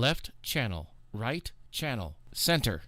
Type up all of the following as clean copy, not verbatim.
left channel, right channel, center.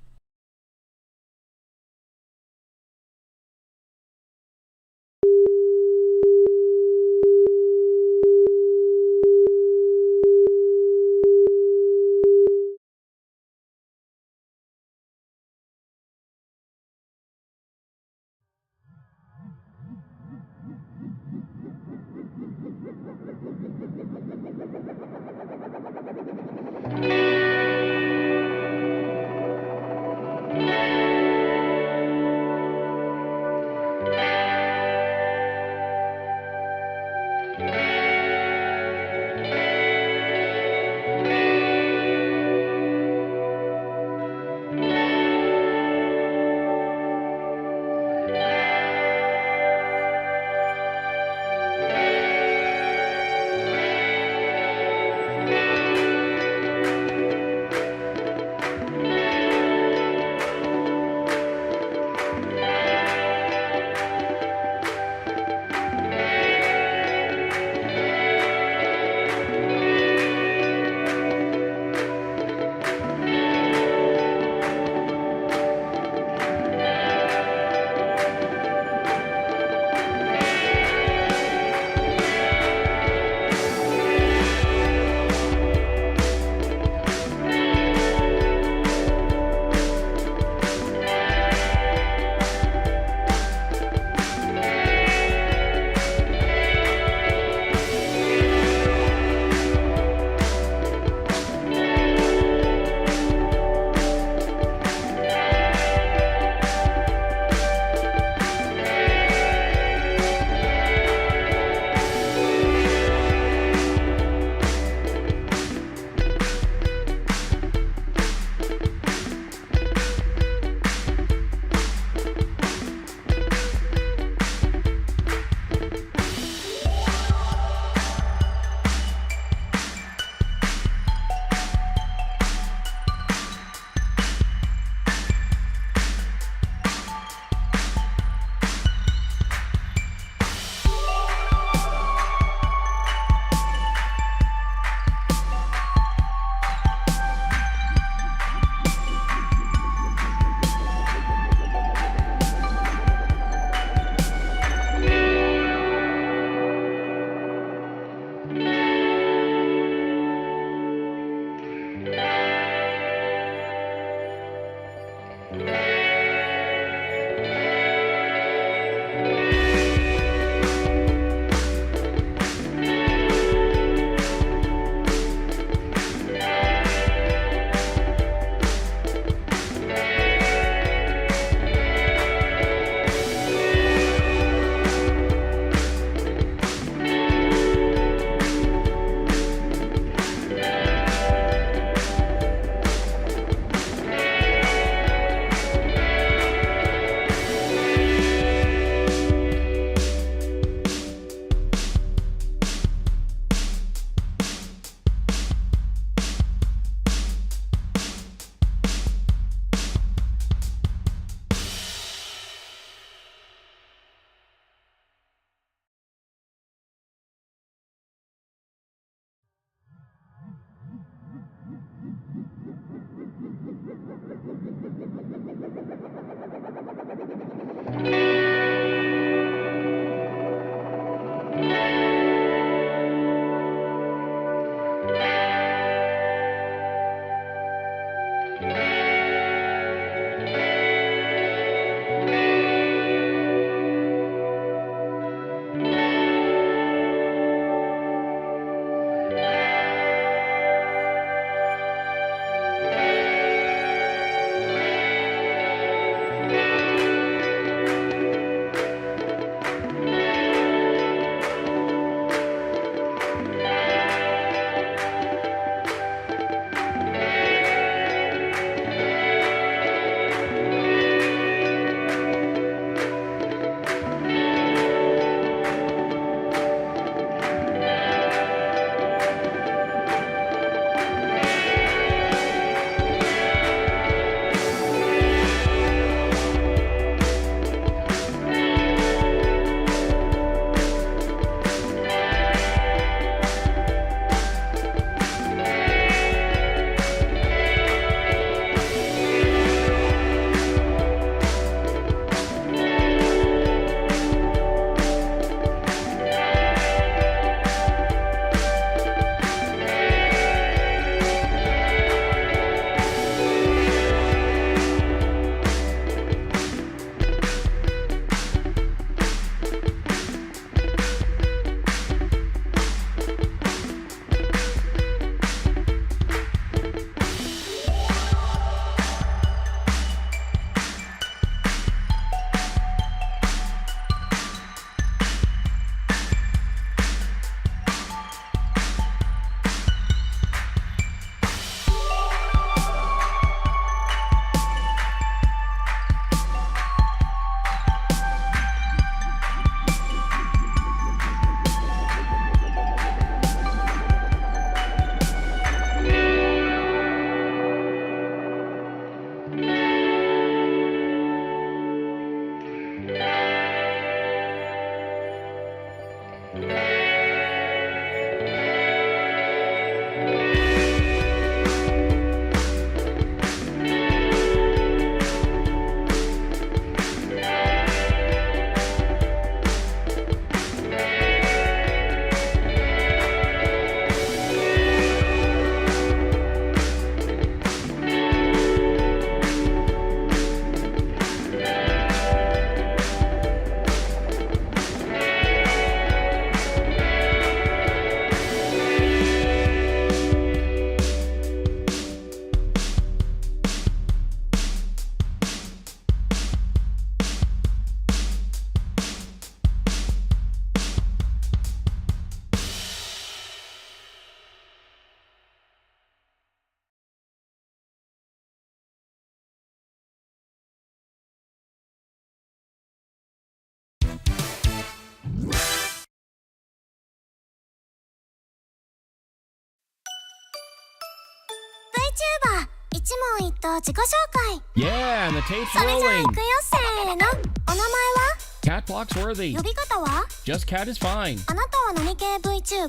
VTuber 一問一答自己紹介 Yeah, and the tape's それじゃあ rolling. 行くよせーのお名前は Katt Phloxworthy. 呼び方は Just Cat is fine. あなたは何系 VTuber?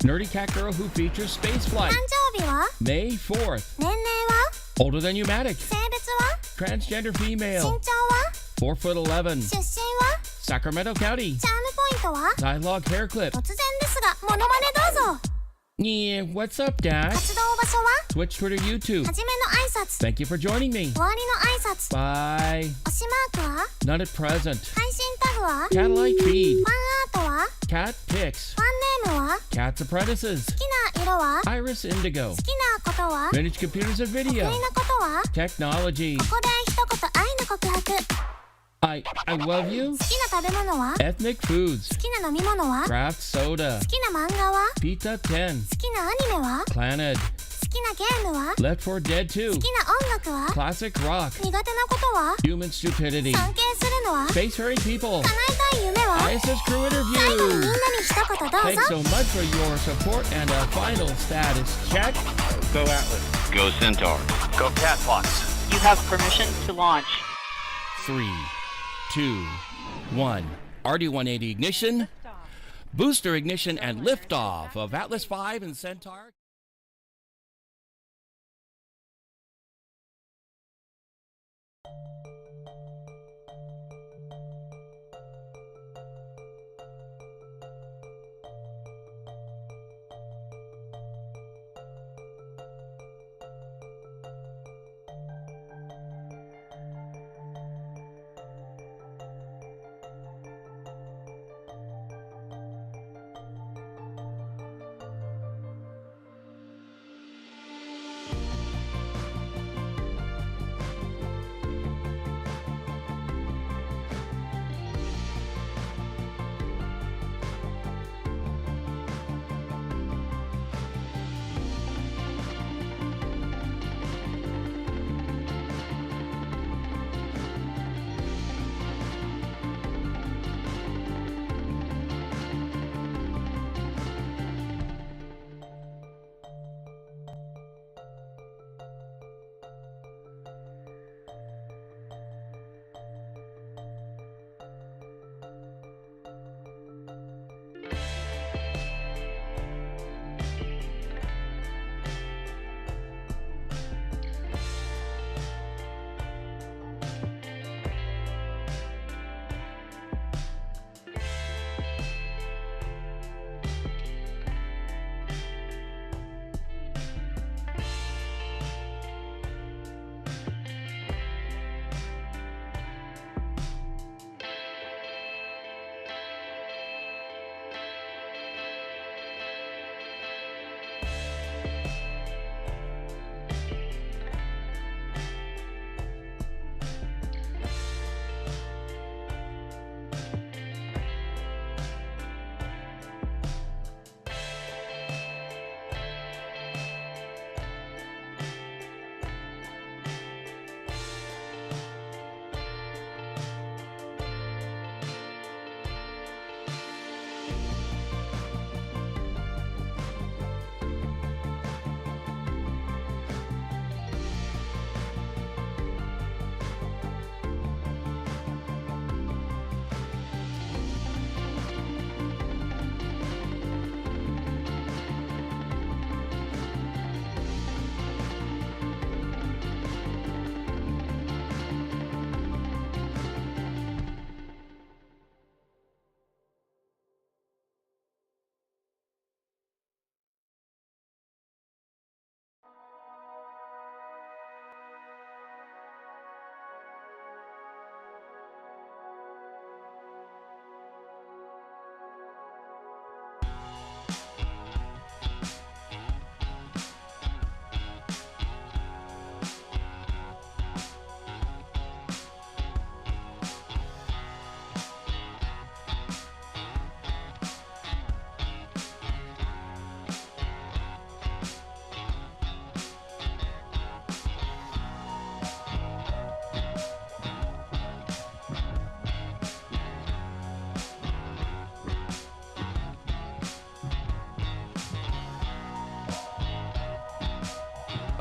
Nerdy cat girl who features space 誕 flight. 生日は May 4th. 年齢は Older than Pneumatic. 性別は Transgender 身 female. 長は 4'11". 出身は Sacramento County. チャームポイントは Dialogue hair clip. 突然ですがモノマネどうぞ Yeah, what's up, Dad? 活動場所は Twitch, Twitter, YouTube. はじめの挨拶 Thank you for joining me. 終わりの挨拶 Bye. 推しマークは Not at present. 配信タグは Catlight feed. ファンアートは Cat pics. ファンネームは Cat's apprentices. 好きな色は Iris Indigo. 好きなことは Vintage computers and 得 video. 意なことは Technology. ここで一言愛の告白好 I love you. きな食べ物は Ethnic foods. 好きな飲み物は Craft soda. 好きな漫画は Pizza 10. 好きなアニメは Planet. 好きなゲームは Left 4 Dead 2. 好きな音楽は Classic rock. 苦手なことは Human stupidity. 尊敬するのは Space fairy people. 叶えたい夢は ISS crew 最後にみんな interview. に一言どう Thanks ぞ so much for your support and a final status check. Go Atlas. Go Centaur. Go Katt Phlox. You have permission to launch. 3, 2, 1. RD-180 ignition. Booster ignition and liftoff of Atlas V and Centaur.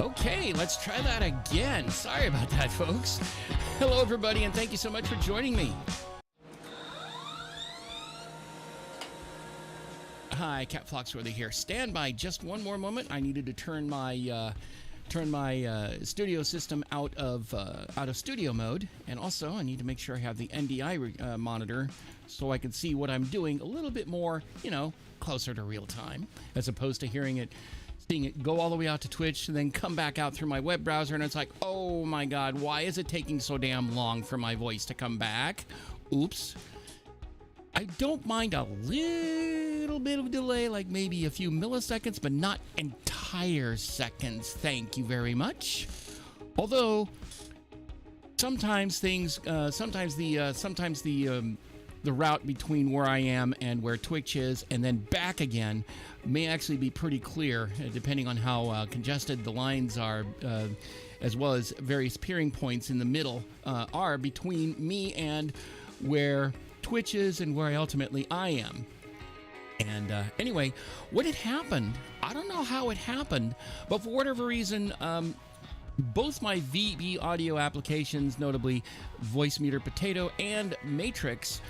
Okay, let's try that again. Sorry about that, folks. Hello, everybody, and thank you so much for joining me. Hi, Katt Phloxworthy here. Stand by just one more moment. I needed to turn my studio system out of studio mode, and also I need to make sure I have the NDI monitor so I can see what I'm doing a little bit more, closer to real time, as opposed to seeing it go all the way out to Twitch and then come back out through my web browser, and it's like, oh my God, why is it taking so damn long for my voice to come back? Oops. I don't mind a little bit of delay, like maybe a few milliseconds, but not entire seconds. Thank you very much. Although sometimes the route between where I am and where Twitch is, and then back again, may actually be pretty clear, depending on how congested the lines are, as well as various peering points in the middle are between me and where Twitch is and where I am. And anyway, what had happened, I don't know how it happened, but for whatever reason, both my VB audio applications, notably Voice Meter Potato and Matrix,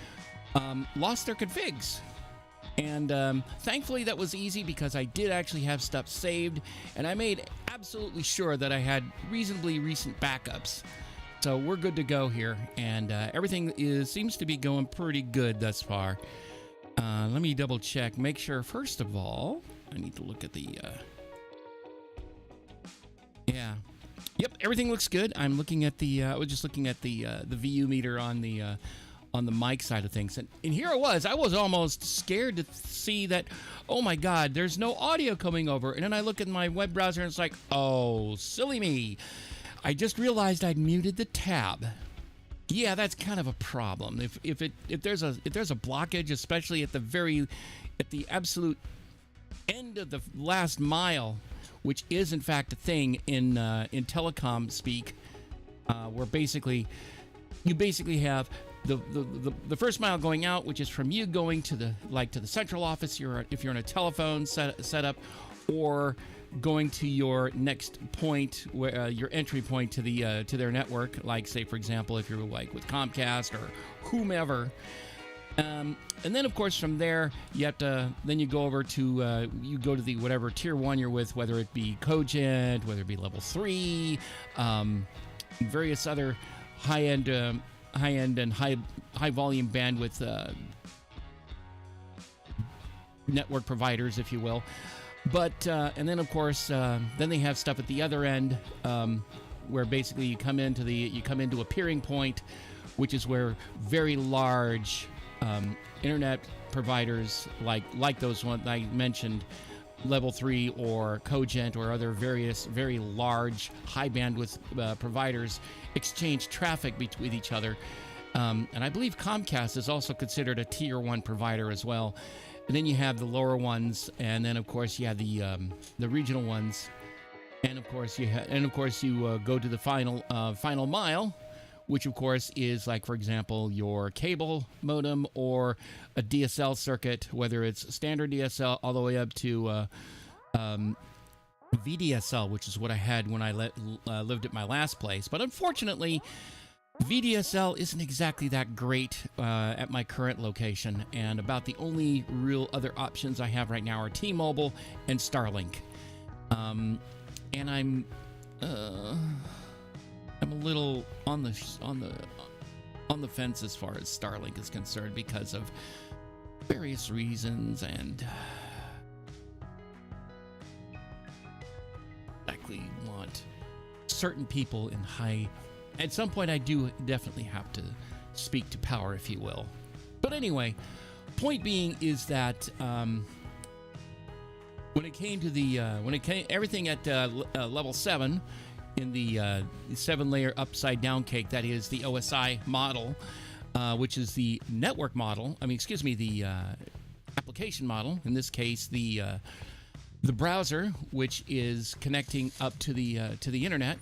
lost their configs. And thankfully that was easy, because I did actually have stuff saved, and I made absolutely sure that I had reasonably recent backups. So we're good to go here, and everything seems to be going pretty good thus far. Let me double check, make sure. First of all, I need to look at the Yep, everything looks good. I'm looking at I was just looking at the VU meter on the mic side of things, and here I was almost scared to see that, oh my God, there's no audio coming over. And then I look at my web browser and it's like, oh, silly me, I just realized I'd muted the tab. Yeah, that's kind of a problem. If there's a blockage, especially at the absolute end of the last mile, which is in fact a thing in telecom speak, where you basically have the first mile going out, which is from you going to the central office, if you're on a telephone setup, or going to your next point, where your entry point to their network, like, say, for example, if you're like with Comcast or whomever. And then, of course, from there, you have to, then you go over to, you go to the whatever tier 1 you're with, whether it be Cogent, whether it be level 3, various other high-end and high volume bandwidth network providers, if you will. But and then, of course, then they have stuff at the other end, where basically you come into a peering point, which is where very large internet providers like those ones I mentioned, level 3 or Cogent or other various very large high bandwidth providers, exchange traffic with each other. And I believe Comcast is also considered a tier 1 provider as well. And then you have the lower ones, and then of course you have the regional ones, and of course you go to the final mile, which of course is, like, for example, your cable modem or a DSL circuit, whether it's standard DSL all the way up to VDSL, which is what I had when I lived at my last place. But unfortunately, VDSL isn't exactly that great at my current location, and about the only real other options I have right now are T-Mobile and Starlink. And I'm a little on the fence as far as Starlink is concerned, because of various reasons, and exactly want certain people in high. At some point, I do definitely have to speak to power, if you will. But anyway, point being is that when it came to everything at level 7 in the 7-layer upside down cake, that is the OSI model, which is the network model. The application model. In this case, the browser, which is connecting up to the internet.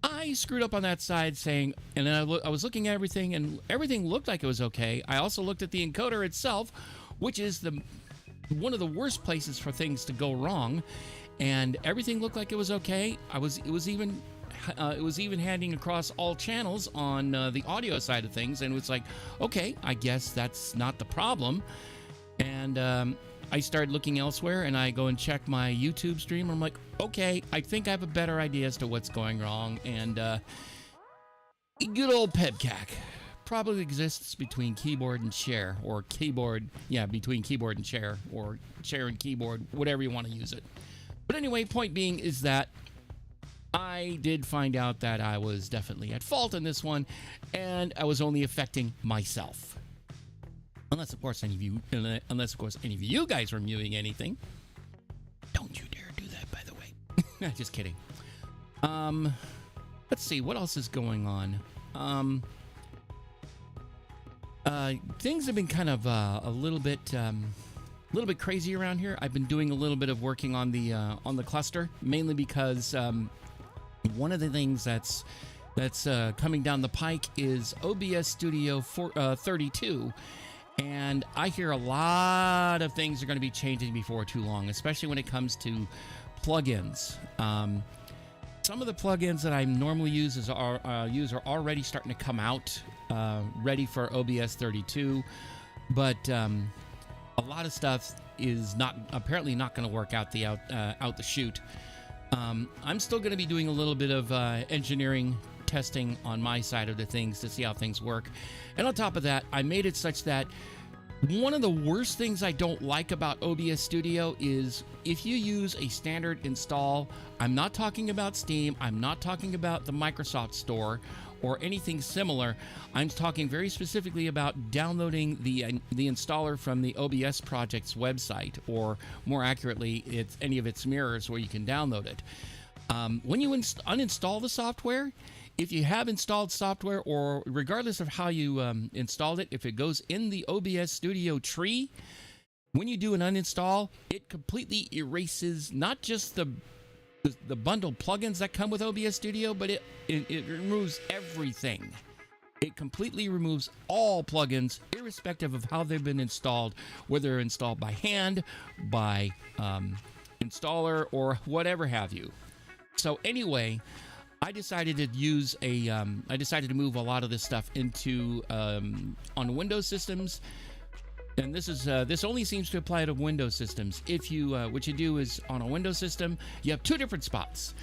I screwed up on that side, and then I was looking at everything, and everything looked like it was okay. I also looked at the encoder itself, which is one of the worst places for things to go wrong. and everything looked like it was okay. It was even handing across all channels on the audio side of things, and it was like, okay, I guess that's not the problem. And I started looking elsewhere, and I go and check my YouTube stream. I'm like, okay, I think I have a better idea as to what's going wrong. And good old PEBCAC probably exists between keyboard and chair, or keyboard, yeah, between keyboard and chair, or chair and keyboard, whatever you want to use it. But anyway, point being is that I did find out that I was definitely at fault in this one, and I was only affecting myself. Unless, of course, any of you guys were mewing anything. Don't you dare do that, by the way. Just kidding. Let's see, what else is going on? Things have been kind of a little bit crazy around here. I've been doing a little bit of working on the cluster, mainly because one of the things that's coming down the pike is OBS Studio 32, and I hear a lot of things are going to be changing before too long, especially when it comes to plugins. Some of the plugins that I normally use are already starting to come out, ready for OBS 32, but a lot of stuff is apparently not going to work out the chute. I'm still going to be doing a little bit of engineering testing on my side of the things to see how things work. And on top of that, I made it such that one of the worst things I don't like about OBS Studio is if you use a standard install. I'm not talking about Steam, I'm not talking about the Microsoft Store or anything similar. I'm talking very specifically about downloading the installer from the OBS project's website, or more accurately, it's any of its mirrors where you can download it. When you uninstall the software, if you have installed software, or regardless of how you installed it, if it goes in the OBS Studio tree, when you do an uninstall, it completely erases not just the bundled plugins that come with OBS Studio, but it removes everything. It completely removes all plugins, irrespective of how they've been installed, whether they're installed by hand, by installer, or whatever have you. So anyway, I decided to move a lot of this stuff into on Windows systems. And this only seems to apply to Windows systems. If you what you do is, on a Windows system, you have two different spots: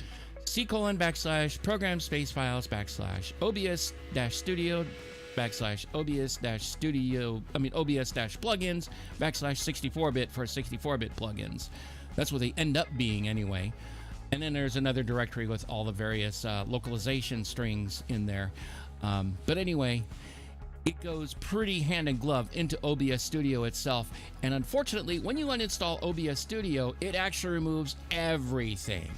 /program space files /obs studio obs plugins /64-bit for 64-bit plugins. That's what they end up being anyway. And then there's another directory with all the various localization strings in there. But anyway, it goes pretty hand in glove into OBS Studio itself. And unfortunately, when you uninstall OBS Studio, it actually removes everything.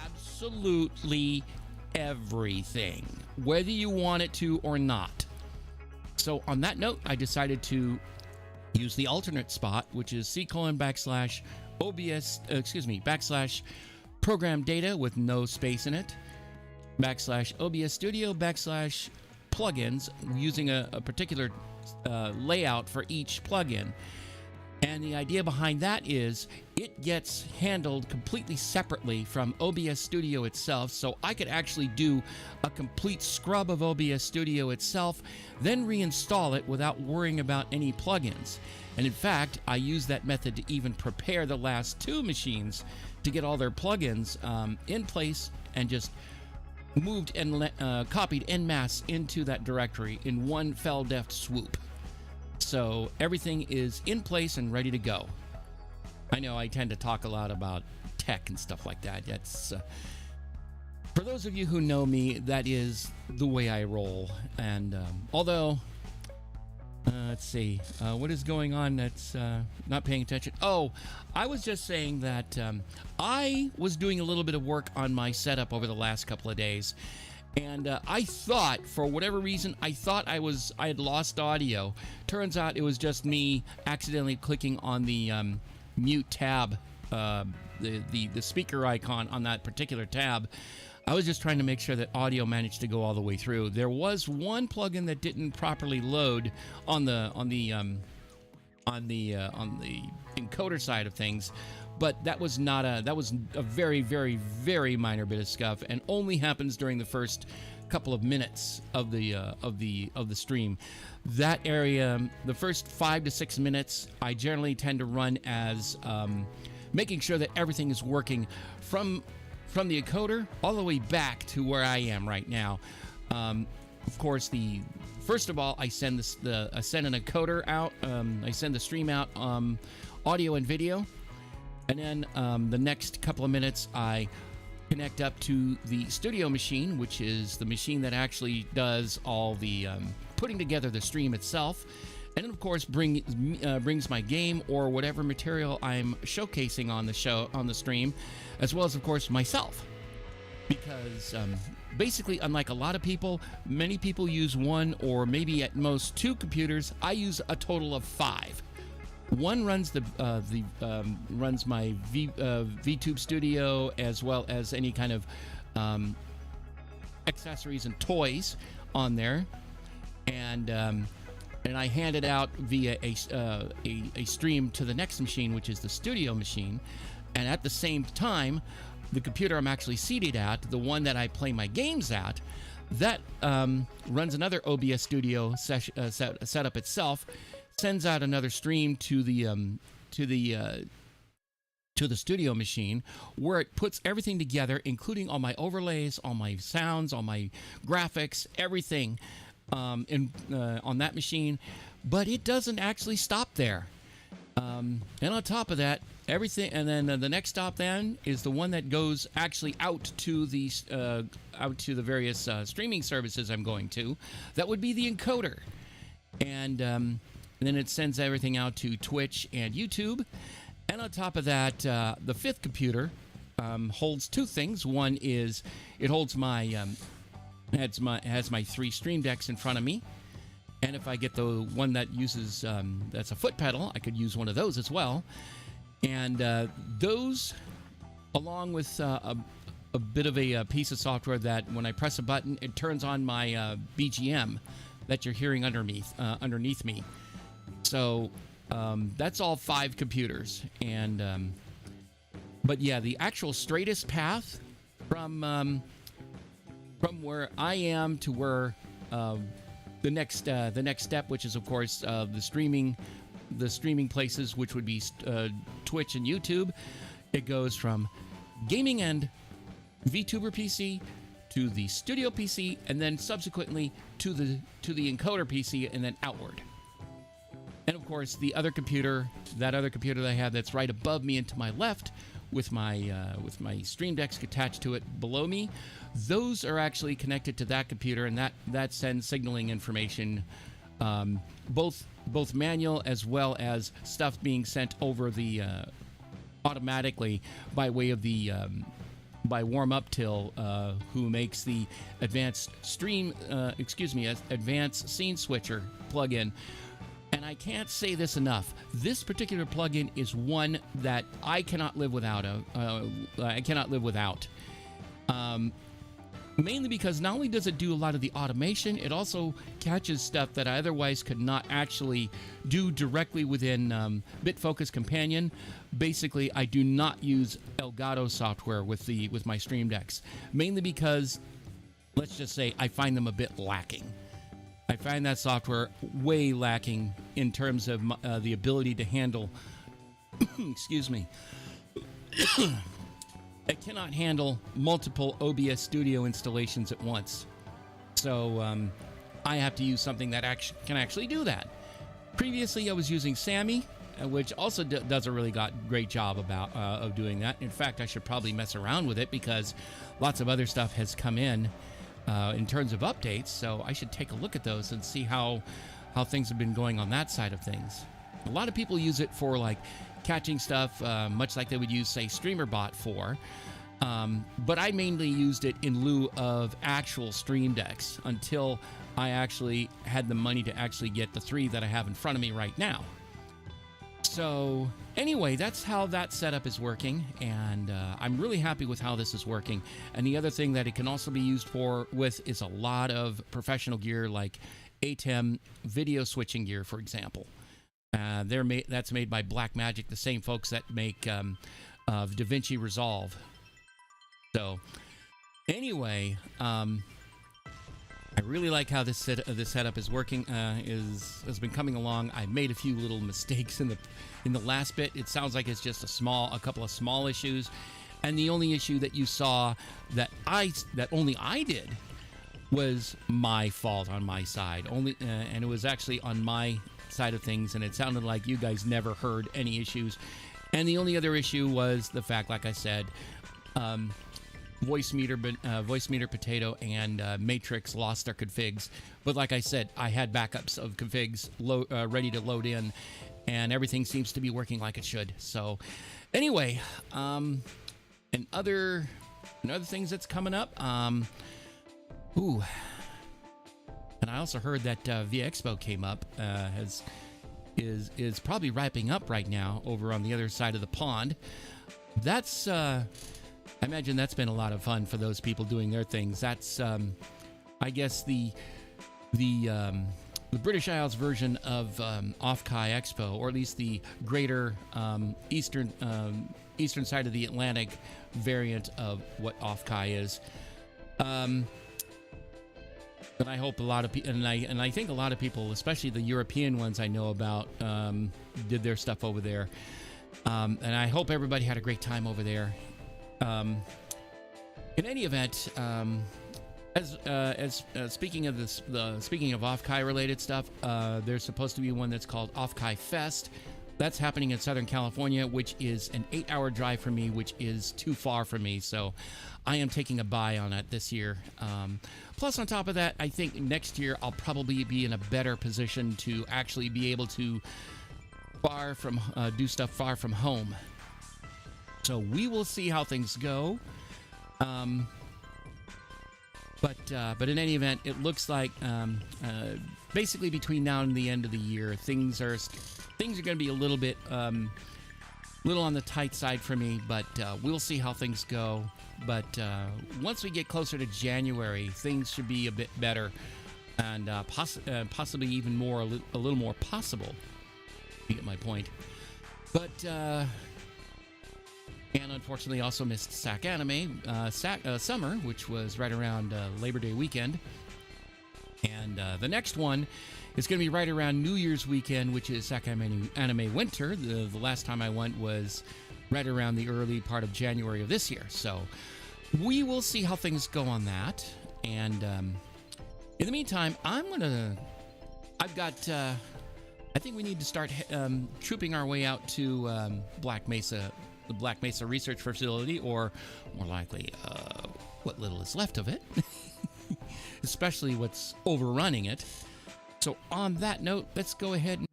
Absolutely everything, whether you want it to or not. So on that note, I decided to use the alternate spot, which is /program data with no space in it, /OBS Studio /plugins, using a particular layout for each plugin. And the idea behind that is it gets handled completely separately from OBS Studio itself, so I could actually do a complete scrub of OBS Studio itself, then reinstall it without worrying about any plugins. And in fact, I use that method to even prepare the last two machines to get all their plugins in place, and just moved and copied en masse into that directory in one fell deft swoop. So everything is in place and ready to go. I know I tend to talk a lot about tech and stuff like that. That's for those of you who know me, that is the way I roll. And although let's see, what is going on that's not paying attention? Oh, I was just saying that I was doing a little bit of work on my setup over the last couple of days, and I thought, for whatever reason, I had lost audio. Turns out it was just me accidentally clicking on the mute tab, the speaker icon on that particular tab. I was just trying to make sure that audio managed to go all the way through. There was one plugin that didn't properly load on the encoder side of things, but that was a very, very, very minor bit of scuff, and only happens during the first couple of minutes of the stream. That area, the first 5 to 6 minutes, I generally tend to run as making sure that everything is working from the encoder all the way back to where I am right now. Of course, first of all, I send I send an encoder out. I send the stream out, audio and video, and then the next couple of minutes I connect up to the studio machine, which is the machine that actually does all the putting together the stream itself, and then of course brings my game or whatever material I'm showcasing on the stream, as well as of course myself, because basically, unlike a lot of people, many people use one or maybe at most 2 computers. I use a total of 5. One runs runs my VTube Studio, as well as any kind of accessories and toys on there, and I hand it out via a stream to the next machine, which is the studio machine, and at the same time, the computer I'm actually seated at, the one that I play my games at, that runs another OBS Studio setup itself, sends out another stream to the studio machine, where it puts everything together, including all my overlays, all my sounds, all my graphics, everything on that machine. But it doesn't actually stop there. And on top of that, everything, and then the next stop then is the one that goes actually out to the various streaming services I'm going to. That would be the encoder, and then it sends everything out to Twitch and YouTube. And on top of that, the 5th computer holds 2 things. One is it holds has my 3 stream decks in front of me. And if I get the one that uses, that's a foot pedal, I could use one of those as well. And those, along with a bit of a piece of software that when I press a button, it turns on my BGM that you're hearing underneath me. So that's all 5 computers. And but yeah, the actual straightest path from where I am to where the next step, which is of course the streaming places, which would be Twitch and YouTube. It goes from gaming and VTuber PC to the studio PC, and then subsequently to the encoder PC, and then outward. And of course, the other computer, that I have that's right above me and to my left, with my stream decks attached to it below me, those are actually connected to that computer, and that sends signaling information, both manual as well as stuff being sent over the automatically by way of the by Warm Up Till, who makes the advanced advanced scene switcher plugin. And I can't say this enough. This particular plugin is one that I cannot live without. Mainly because not only does it do a lot of the automation, it also catches stuff that I otherwise could not actually do directly within BitFocus Companion. Basically, I do not use Elgato software with my Stream Decks, mainly because, let's just say, I find them a bit lacking. I find that software way lacking in terms of the ability to handle, excuse me, it cannot handle multiple OBS Studio installations at once. So I have to use something that can actually do that. Previously, I was using Sammy, which also does a really great job of doing that. In fact, I should probably mess around with it because lots of other stuff has come in terms of updates, so I should take a look at those and see how things have been going on that side of things. A lot of people use it for like catching stuff, much like they would use, say, StreamerBot for. But I mainly used it in lieu of actual Stream Decks until I actually had the money to actually get the 3 that I have in front of me right now. So anyway, that's how that setup is working, and I'm really happy with how this is working. And the other thing that it can also be used with is a lot of professional gear like ATEM video switching gear, for example. That's made by Blackmagic, the same folks that make DaVinci Resolve. So, anyway, I really like how this setup is working. Has been coming along. I made a few little mistakes in the last bit. It sounds like it's just a couple of small issues, and the only issue that you saw that only I did was my fault on my side. And it was actually on my side of things, and it sounded like you guys never heard any issues. And the only other issue was the fact, like I said, Voice Meter Potato and Matrix lost their configs. But like I said, I had backups of configs ready to load in, and everything seems to be working like it should. So anyway, and other things that's coming up. And I also heard that Via Expo came up, is probably wrapping up right now over on the other side of the pond. That's I imagine that's been a lot of fun for those people doing their things. That's I guess the British Isles version of Off-Kai Expo, or at least the greater eastern side of the Atlantic variant of what Off-Kai is. And I hope a lot of people, and I think a lot of people, especially the European ones I know about, did their stuff over there. And I hope everybody had a great time over there. In any event, as speaking of this, speaking of Off-Kai related stuff, there's supposed to be one that's called Off-Kai Fest. That's happening in Southern California, which is an 8-hour drive for me, which is too far for me. So I am taking a buy on it this year. Plus, on top of that, I think next year I'll probably be in a better position to actually be able to do stuff far from home. So we will see how things go. But in any event, it looks like basically between now and the end of the year, things are going to be a little bit little on the tight side for me. But we'll see how things go. But once we get closer to January, things should be a bit better, and possibly even a little more possible. You get my point. But and unfortunately also missed SAC Anime Summer, which was right around Labor Day weekend. And the next one is going to be right around New Year's weekend, which is SAC Anime Winter. The last time I went was right around the early part of January of this year. So we will see how things go on that. And in the meantime, I think we need to start trooping our way out to Black Mesa, the Black Mesa Research Facility, or more likely, what little is left of it, especially what's overrunning it. So on that note, let's go ahead and...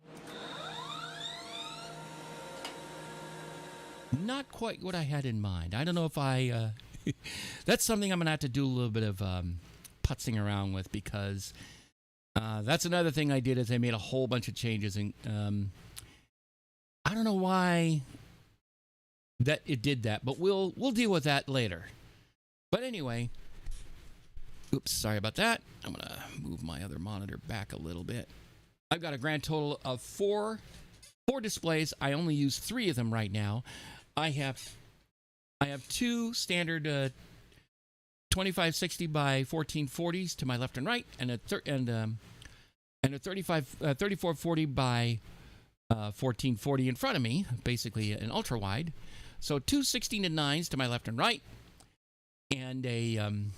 Not quite what I had in mind. I don't know if I... that's something I'm going to have to do a little bit of putzing around with, because that's another thing I did, is I made a whole bunch of changes, and I don't know why that it did that, but we'll deal with that later. But anyway, oops, sorry about that. I'm going to move my other monitor back a little bit. I've got a grand total of four displays. I only use 3 of them right now. I have 2 standard 2560 by 1440s to my left and right, and a 3440 by 1440 in front of me, basically an ultra wide. So 2 16:9s to my left and right, and and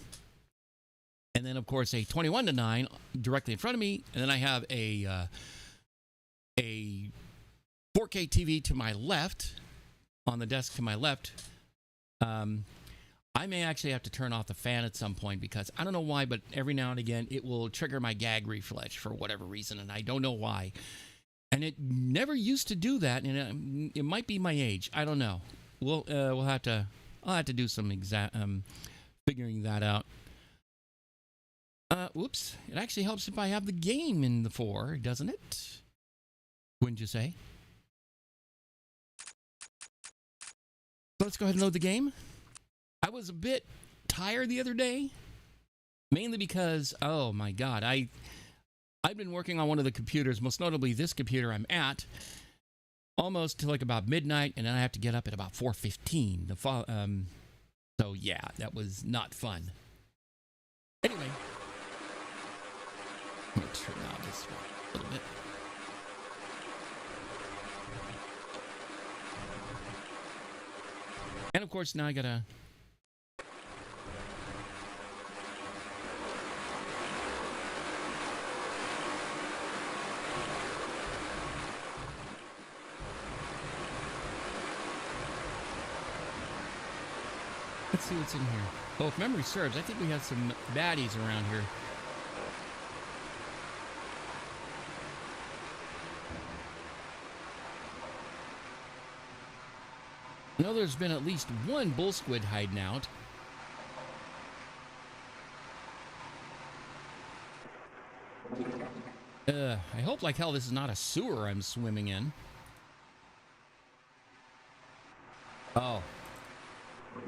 then of course a 21:9 directly in front of me, and then I have a 4K TV to my left, on the desk to my left. I may actually have to turn off the fan at some point, because I don't know why, but every now and again it will trigger my gag reflex for whatever reason, and I don't know why. And it never used to do that, and it might be my age. I don't know. I'll have to do some figuring that out. Whoops! It actually helps if I have the game in the 4, doesn't it? Wouldn't you say? So let's go ahead and load the game. I was a bit tired the other day, mainly because, oh my God, I I've been working on one of the computers, most notably this computer I'm at, almost till like about midnight, and then I have to get up at about 4:15. So yeah, that was not fun. Anyway, I'm gonna turn on this one a little bit. And of course, now I gotta. Let's see what's in here. Oh, if memory serves, I think we have some baddies around here. I know there's been at least one bull squid hiding out. I hope like hell this is not a sewer I'm swimming in. Oh.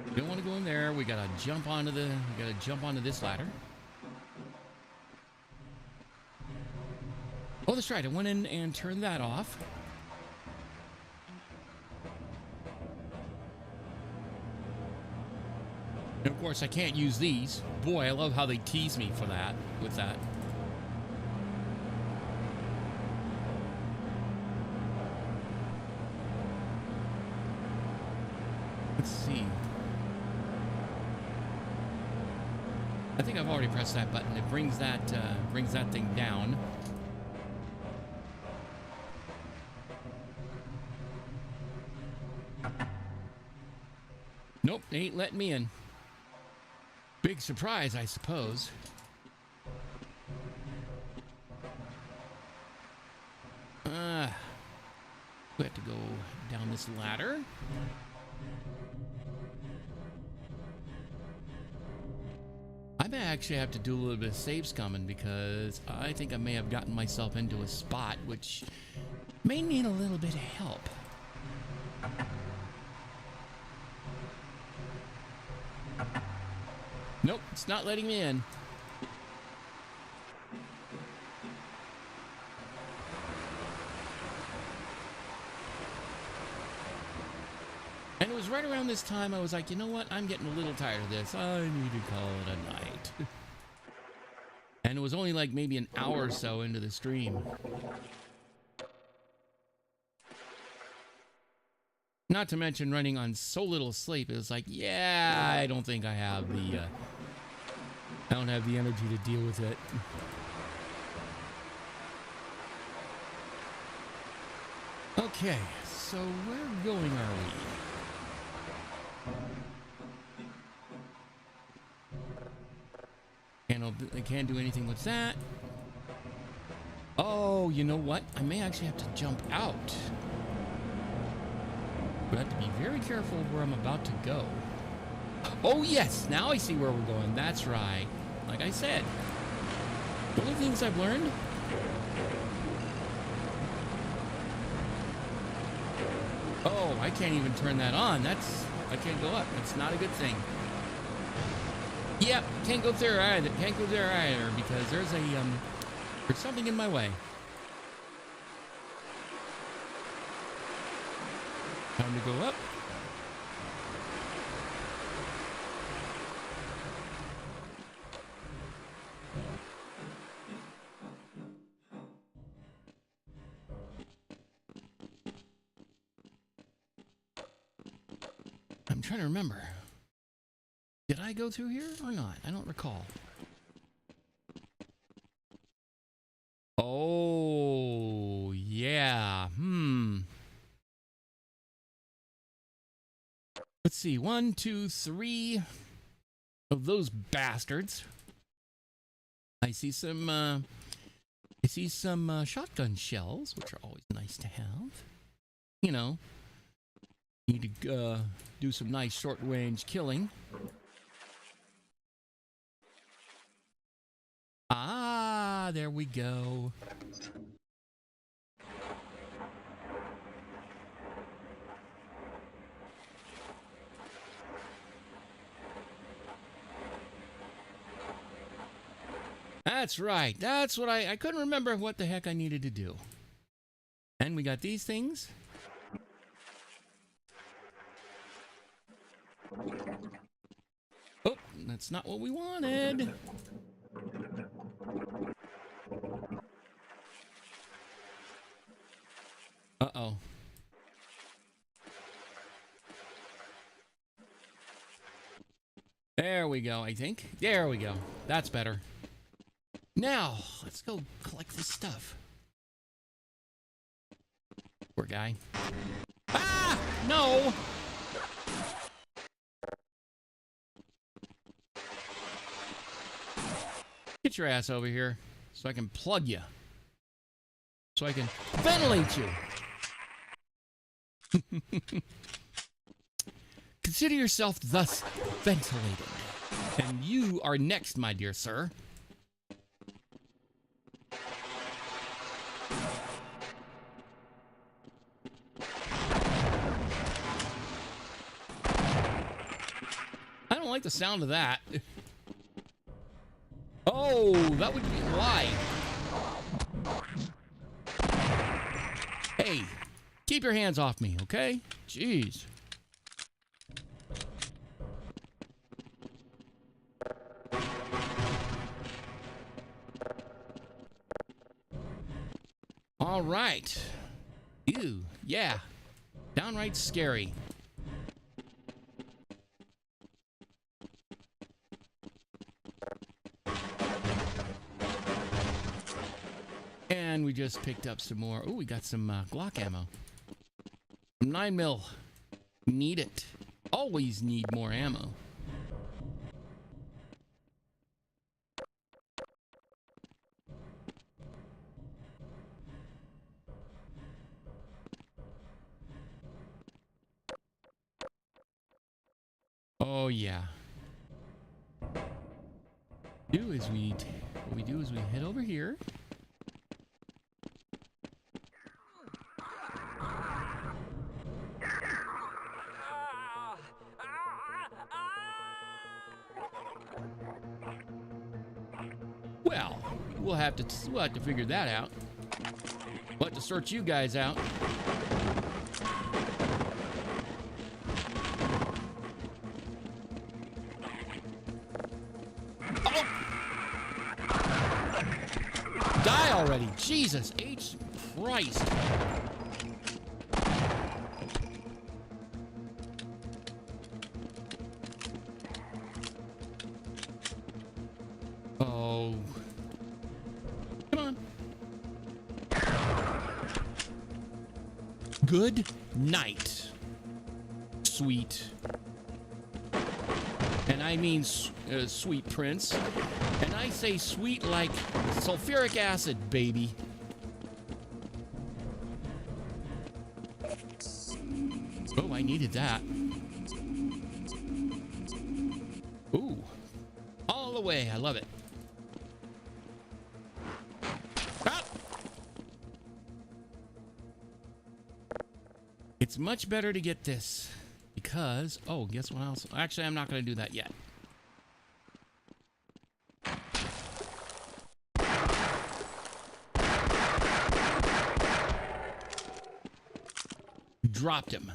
We don't want to go in there. We gotta jump onto this ladder. Oh, that's right. I went in and turned that off. And of course, I can't use these. Boy, I love how they tease me for that, with that. Let's see. I think I've already pressed that button. It brings that thing down. Nope, they ain't letting me in. Big surprise, I suppose. We have to go down this ladder. I may actually have to do a little bit of save scumming because I think I may have gotten myself into a spot which may need a little bit of help. Nope, it's not letting me in. And it was right around this time I was like, you know what? I'm getting a little tired of this. I need to call it a night. And it was only like maybe an hour or so into the stream. Not to mention running on so little sleep. It was like, yeah, I don't think I have the energy to deal with it. Okay, so where going are we? I can't do anything with that. Oh, you know what? I may actually have to jump out. But I have to be very careful where I'm about to go. Oh, yes. Now I see where we're going. That's right. Like I said. The only things I've learned. Oh, I can't even turn that on. I can't go up. That's not a good thing. Yep, can't go there either. Can't go there either because there's something in my way. Time to go up. I'm trying to remember. Did I go through here or not? I don't recall. Oh, yeah. Let's see. 1, 2, 3 of those bastards. I see some shotgun shells, which are always nice to have. You know, need to do some nice short-range killing. Ah, there we go. That's right. That's what I couldn't remember what the heck I needed to do. And we got these things. Oh, that's not what we wanted. Uh-oh. There we go, I think. There we go. That's better. Now, let's go collect this stuff. Poor guy. Ah! No! Get your ass over here so I can plug you. So I can ventilate you. Consider yourself thus ventilated. And you are next, my dear sir. I don't like the sound of that. Oh, that would be why. Hey, keep your hands off me, okay? Jeez. All right. Ew, yeah. Downright scary. And we just picked up some more. Oh, we got some Glock ammo. 9mm. Need it. Always need more ammo. Oh yeah. What we do is we head over here. Well, we'll have to figure that out. We'll have to sort you guys out. Die already! Jesus H. Christ! Oh. Come on. Good night, sweet. And I mean sweet prince. And I say sweet like sulfuric acid, baby. Oh, I needed that. Ooh. All the way. I love it. Ah! It's much better to get this because... Oh, guess what else? Actually, I'm not going to do that yet. Dropped him.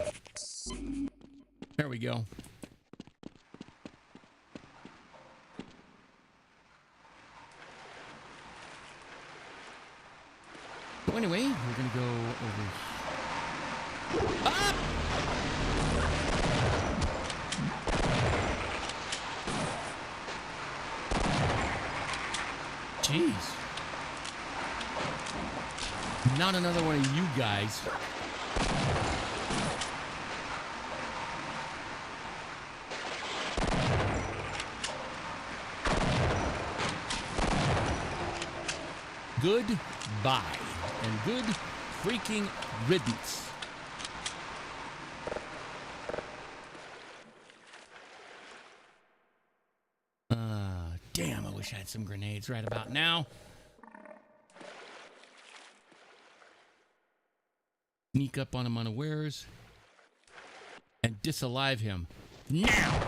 There we go. So anyway, we're gonna go over. Ah! Jeez. Not another one of you guys. Goodbye and good freaking riddance. Damn, I wish I had some grenades right about now. Sneak up on him unawares and disalive him now.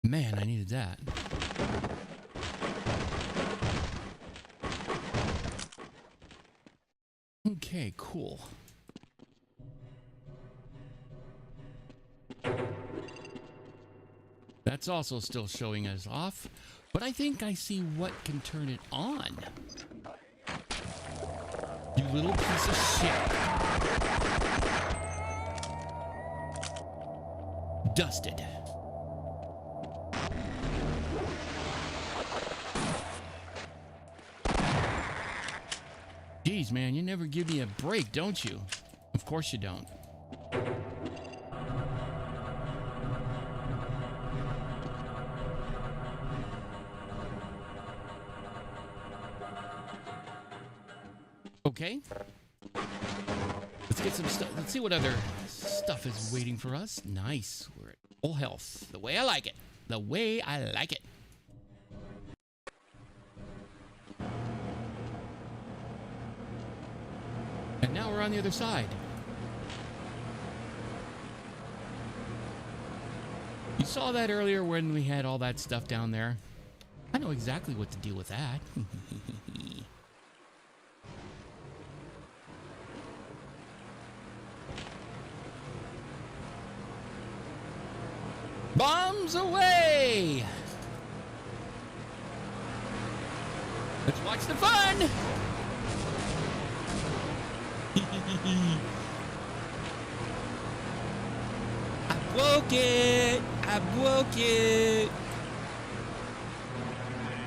Man, I needed that. Okay, cool. That's also still showing us off, but I think I see what can turn it on. You little piece of shit. Dusted. Jeez, man, you never give me a break, don't you? Of course you don't. Okay. Let's get some stuff. Let's see what other stuff is waiting for us. Nice. We're at full health. The way I like it. The way I like it. And now we're on the other side. You saw that earlier when we had all that stuff down there. I know exactly what to do with that. Bombs away! Let's watch the fun! I broke it! I broke it!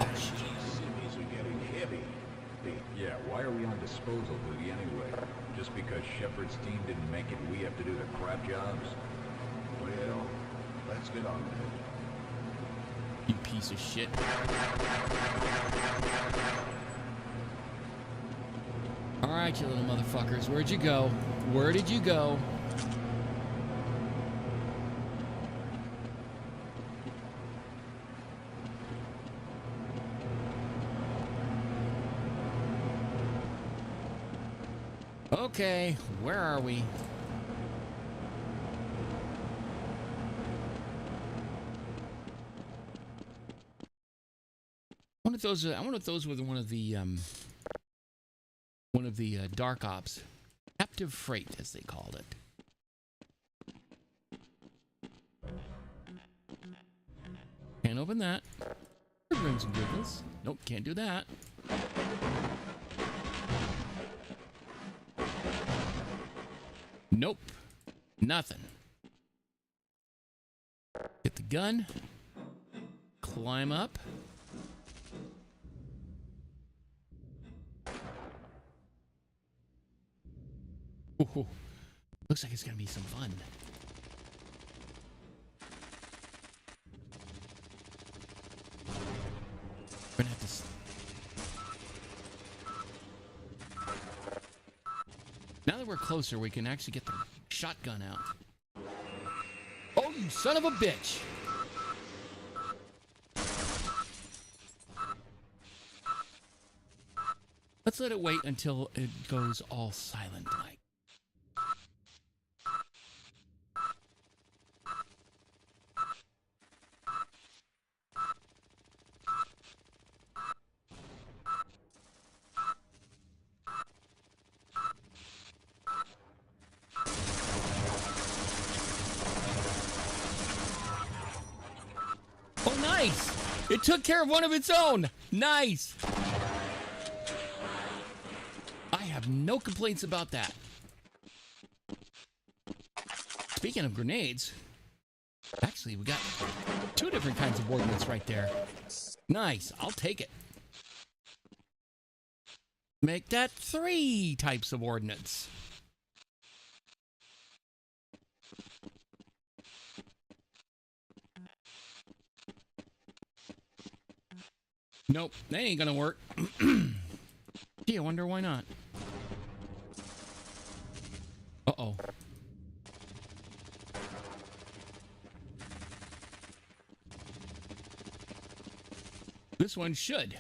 Oh, shit. Semis are getting heavy. Yeah, why are we on disposal duty anyway? Just because Shepard's team didn't make it, we have to do the crap jobs? Well, let's get on with it. You piece of shit. Alright, you little motherfuckers. Where'd you go? Where did you go? Okay, where are we? I wonder if those were one of the dark ops, captive freight as they called it. Can't open that. Rings and giggles. Nope, can't do that. Nope, nothing. Get the gun. Climb up. Ooh, looks like it's gonna be some fun. We're gonna have to. Now that we're closer, we can actually get the shotgun out. Oh, you son of a bitch! Let's let it wait until it goes all silent like. Oh, nice! It took care of one of its own! Nice! I have no complaints about that. Speaking of grenades, actually, we got 2 different kinds of ordnance right there. Nice, I'll take it. Make that 3 types of ordnance. Nope, that ain't gonna work. Gee, I wonder why not. Uh-oh. This one should.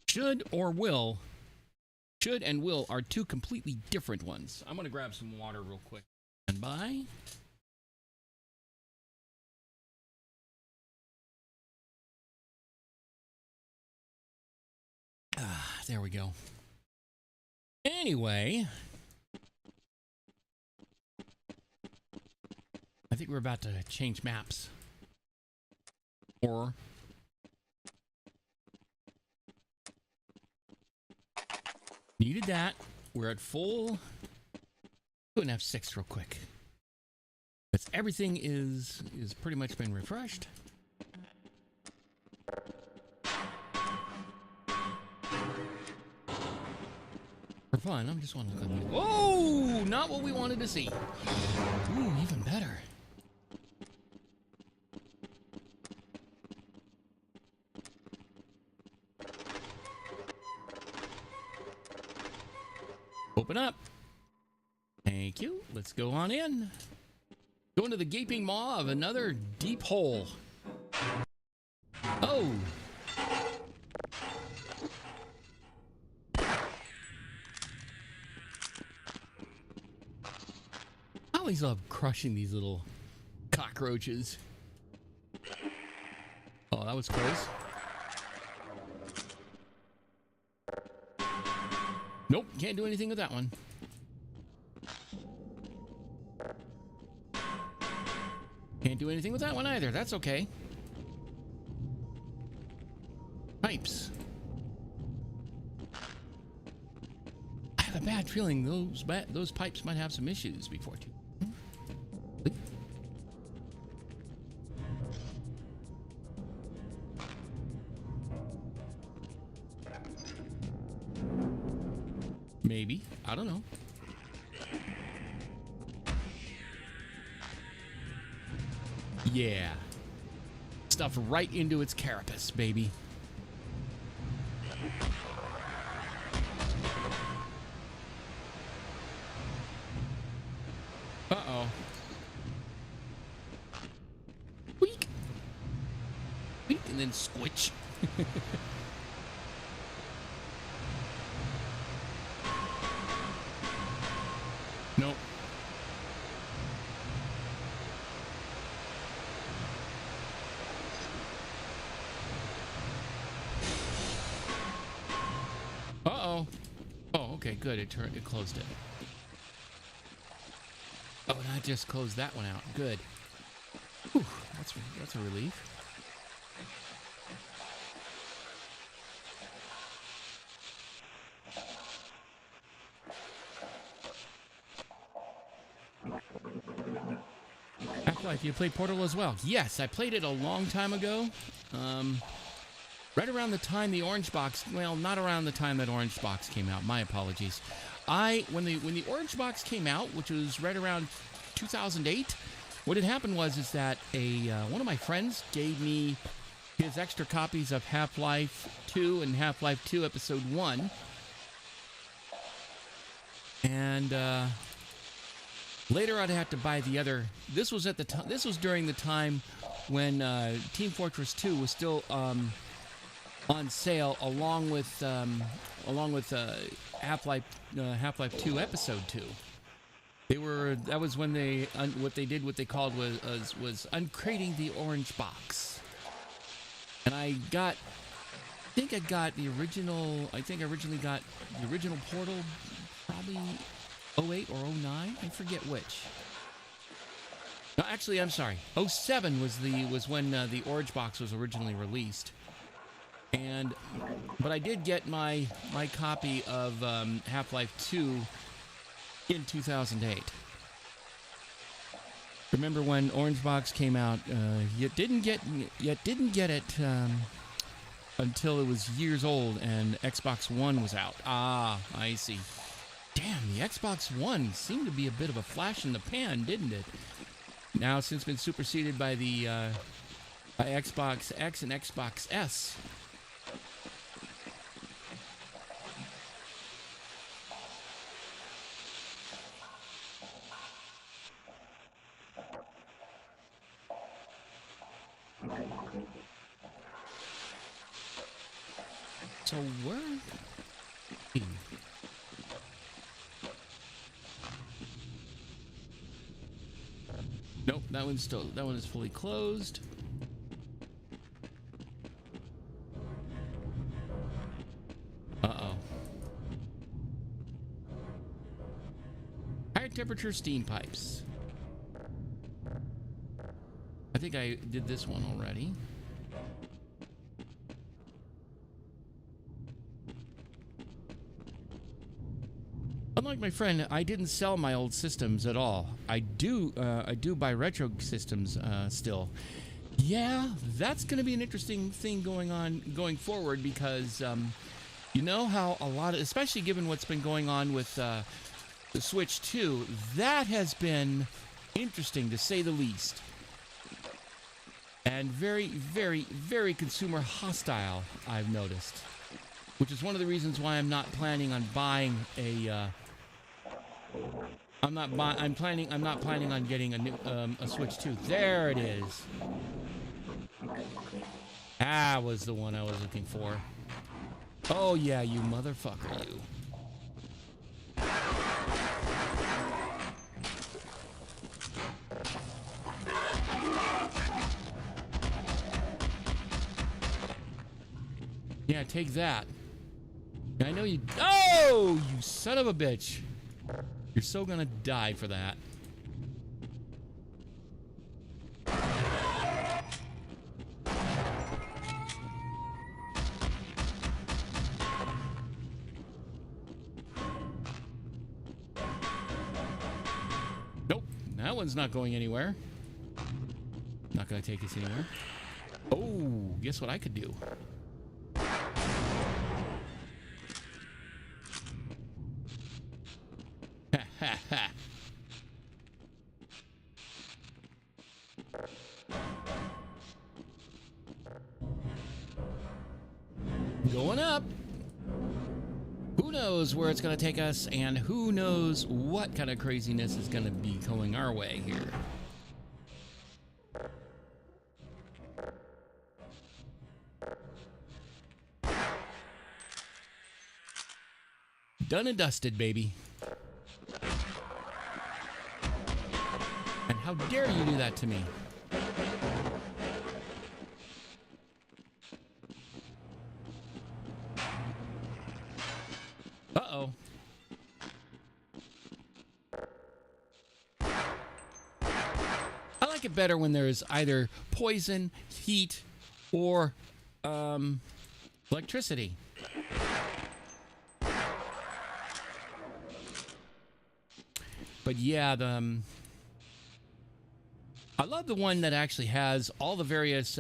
Should or will Should and will are two completely different ones. I'm going to grab some water real quick. Stand by. Ah, there we go. Anyway, I think we're about to change maps. Or needed that. We're at full. Do an F6 real quick. But everything is pretty much been refreshed. For fun, I'm just want to look. Oh, not what we wanted to see. Ooh, even better. Open up. Thank you. Let's go on in. Go into the gaping maw of another deep hole. Oh. I always love crushing these little cockroaches. Oh, that was close. Nope, can't do anything with that one. Can't do anything with that one either. That's okay. Pipes. I have a bad feeling those pipes might have some issues before too. Maybe. I don't know. Yeah. Stuff right into its carapace, baby. Uh-oh. Weak. Weak and then squitch. Nope. Uh-oh. Oh, okay, good. It closed it. Oh, and I just closed that one out. Good. Whew, that's a relief. Half-Life, you played Portal as well? Yes, I played it a long time ago. Right around the time the Orange Box, well, not around the time that Orange Box came out. My apologies. When the Orange Box came out, which was right around 2008, what had happened was that one of my friends gave me his extra copies of Half-Life 2 and Half-Life 2 Episode 1. And later I'd have to buy the other. This was at the time. This was during the time when Team Fortress 2 was still on sale, along with Half-Life 2 Episode 2. That was when what they called was uncrating the Orange Box. And I think I got the original. I think I originally got the original Portal, probably 08 or 09. I forget which. No, actually, I'm sorry. 07 was when the Orange Box was originally released. But I did get my copy of Half-Life 2 in 2008. Remember when Orange Box came out? You didn't get it until it was years old and Xbox One was out. Ah, I see. Damn, the Xbox One seemed to be a bit of a flash in the pan, didn't it? Now, since it's been superseded by by Xbox X and Xbox S. So that one is fully closed. Uh-oh. Higher temperature steam pipes. I think I did this one already. Unlike my friend, I didn't sell my old systems at all. I do buy retro systems still. Yeah, that's going to be an interesting thing going forward because you know how a lot of, especially given what's been going on with the Switch 2, that has been interesting to say the least. And very, very, very consumer hostile, I've noticed. Which is one of the reasons why I'm not planning on buying a I'm not planning on getting a new a Switch 2. There it is. That was the one I was looking for. Oh yeah, you motherfucker, you. Yeah, take that. I know you. Oh, you son of a bitch. You're so gonna die for that. Nope, that one's not going anywhere. Not gonna take us anywhere. Oh, guess what I could do? Going up. Who knows where it's going to take us, and who knows what kind of craziness is going to be going our way here. Done and dusted, baby. And how dare you do that to me? Uh-oh. I like it better when there's either poison, heat, or electricity. But yeah, I love the one that actually has all the various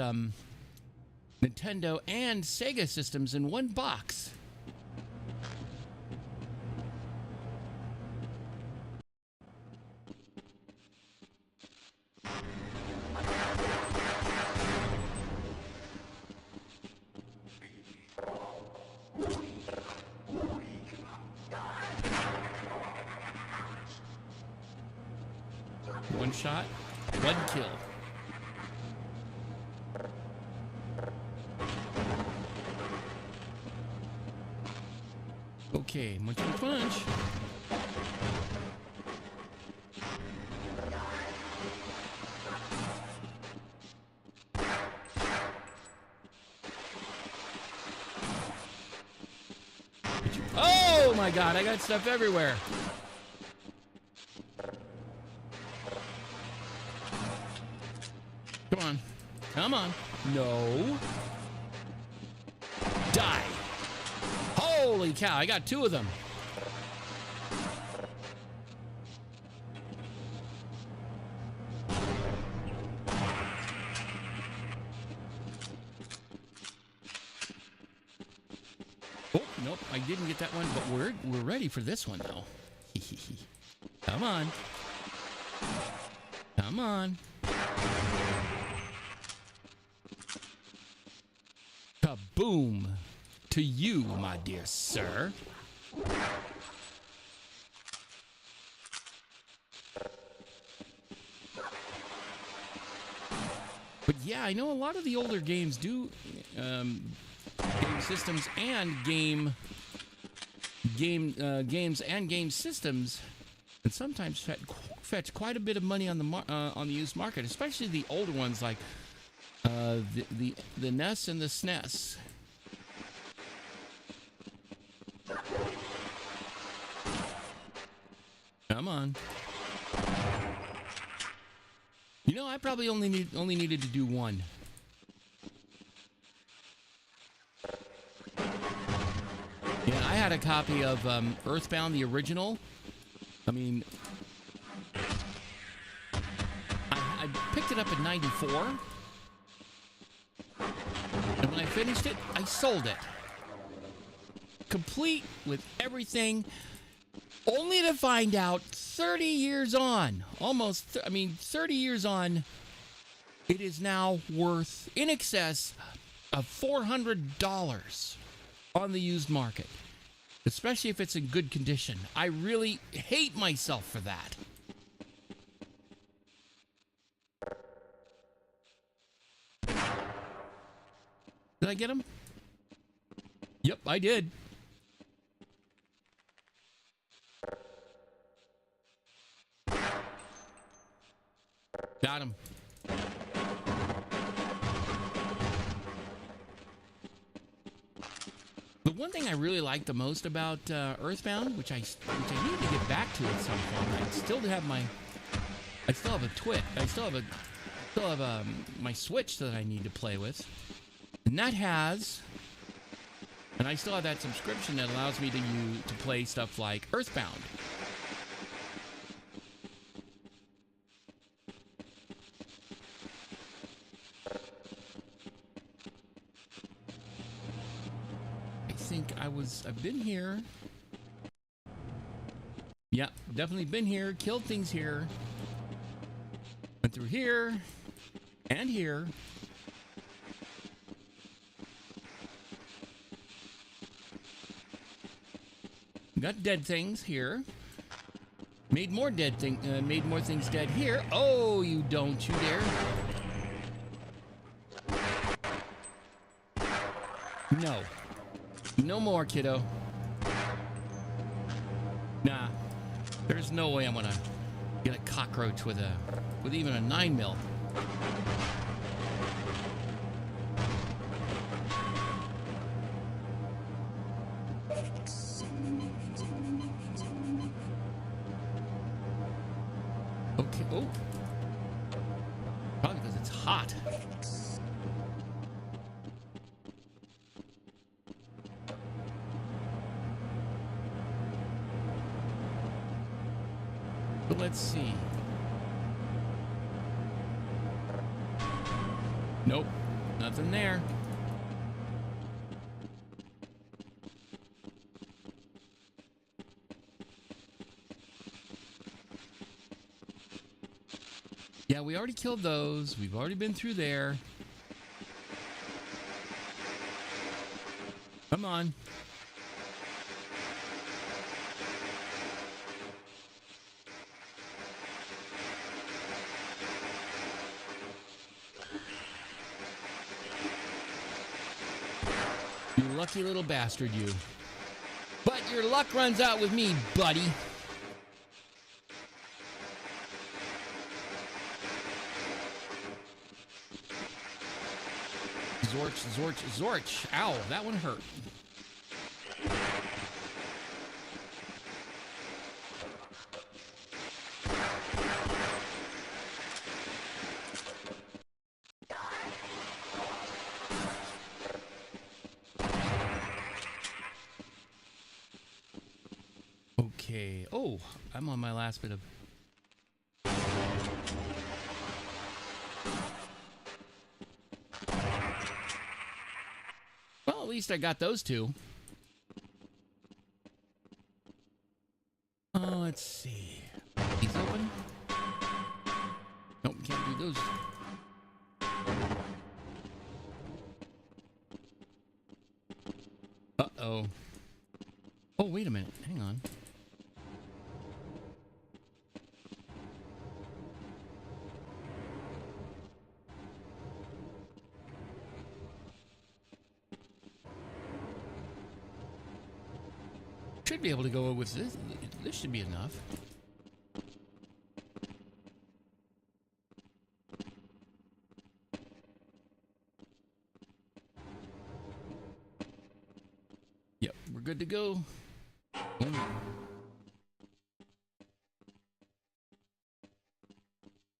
Nintendo and Sega systems in one box. One shot, one kill. Okay, munch, munch, munch. Oh my God, I got stuff everywhere. Come on. Come on. No. Die. Holy cow, I got two of them. Oh, nope, I didn't get that one, but we're ready for this one though. Come on. Come on. Kaboom to you, my dear sir. But yeah, I know a lot of the older games do game systems and games and game systems and sometimes fetch quite a bit of money on the used market, especially the older ones like the NES and the SNES. Come on. You know, I probably only needed to do one. Yeah, I had a copy of Earthbound, the original. I mean, I picked it up in '94, and when I finished it, I sold it, complete with everything. Only to find out 30 years on, 30 years on, it is now worth in excess of $400 on the used market, especially if it's in good condition. I really hate myself for that. Did I get him? Yep, I did. Got him. The one thing I really like the most about Earthbound, which I need to get back to at some point. I still have a Twitch. I still have my Switch that I need to play with, and that has. And I still have that subscription that allows me to play stuff like Earthbound. I've been here. Yeah, definitely been here. Killed things here. Went through here and here. Got dead things here. Made more things dead here. Oh, you don't you dare. No. No more, kiddo. Nah. There's no way I'm gonna get a cockroach with even a 9mm. Okay. Oh. Probably because it's hot. Let's see. Nope, nothing there. Yeah, we already killed those. We've already been through there. Come on. Lucky little bastard, you. But your luck runs out with me, buddy. Zorch. Ow, that one hurt. Okay. Oh, I'm on my last bit of... Well, at least I got those two. Let's see. He's open. Nope, can't do those. Uh-oh. Oh, wait a minute. Hang on. Should be able to go with this. This should be enough. good to go.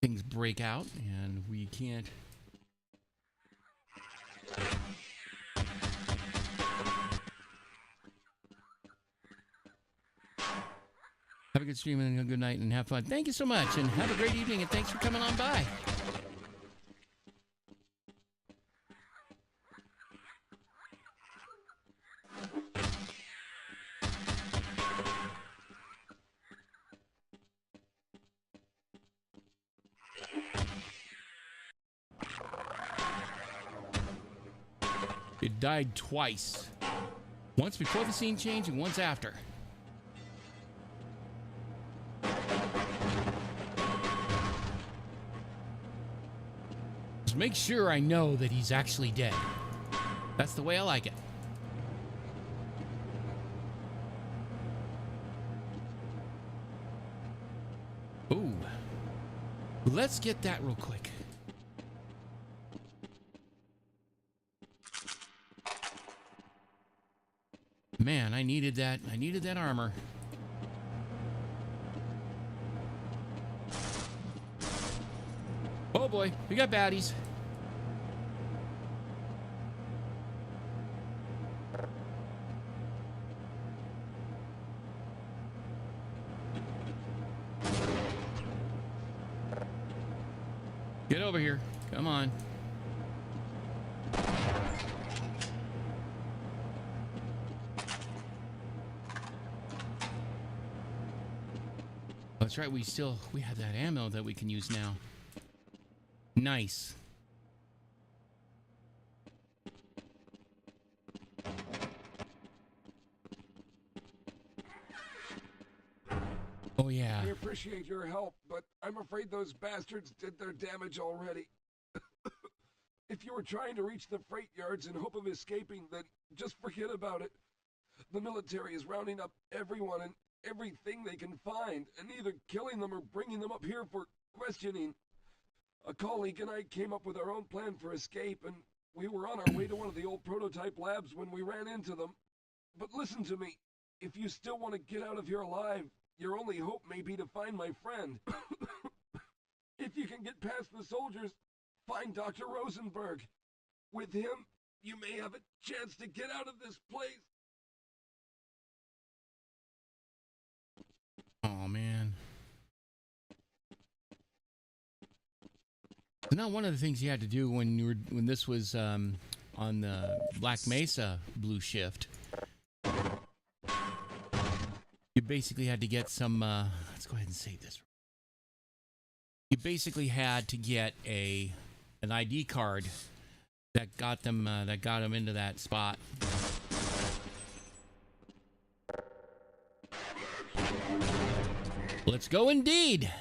Things break out and we can't. Have a good stream and a good night and have fun. Thank you so much and have a great evening and thanks for coming on by. It died twice. Once before the scene change and once after. Just make sure I know that he's actually dead. That's the way I like it. Ooh. Let's get that real quick. Man, I needed that. I needed that armor. Oh boy, we got baddies. Get over here. Come on. That's right, we have that ammo that we can use now. Nice. Oh yeah. We appreciate your help, but I'm afraid those bastards did their damage already. If you were trying to reach the freight yards in hope of escaping, then just forget about it. The military is rounding up everyone and everything they can find, and either killing them or bringing them up here for questioning. A colleague and I came up with our own plan for escape, and we were on our way to one of the old prototype labs when we ran into them. But listen to me. If you still want to get out of here alive, your only hope may be to find my friend. If you can get past the soldiers, find Dr. Rosenberg. With him, you may have a chance to get out of this place. Oh man. Now, one of the things you had to do when this was on the Black Mesa Blue Shift, you basically had to get some. Let's go ahead and save this. You basically had to get an ID card that got them into that spot. Let's go indeed.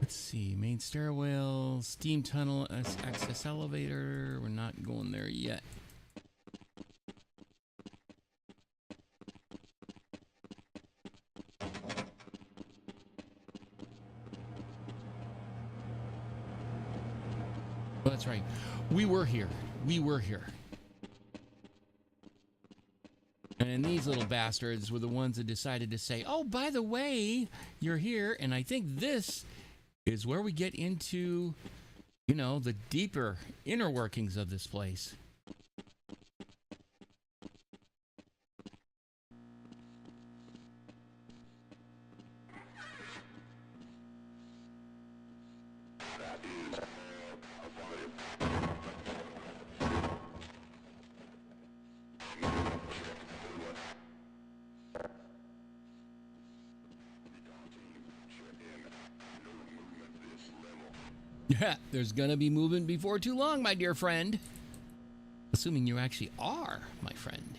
Let's see, main stairwell, steam tunnel, access elevator. We're not going there yet. Well, that's right. We were here. We were here. And these little bastards were the ones that decided to say, oh, by the way, you're here. And I think this is where we get into, you know, the deeper inner workings of this place. Yeah, there's gonna be movement before too long, my dear friend. Assuming you actually are, my friend.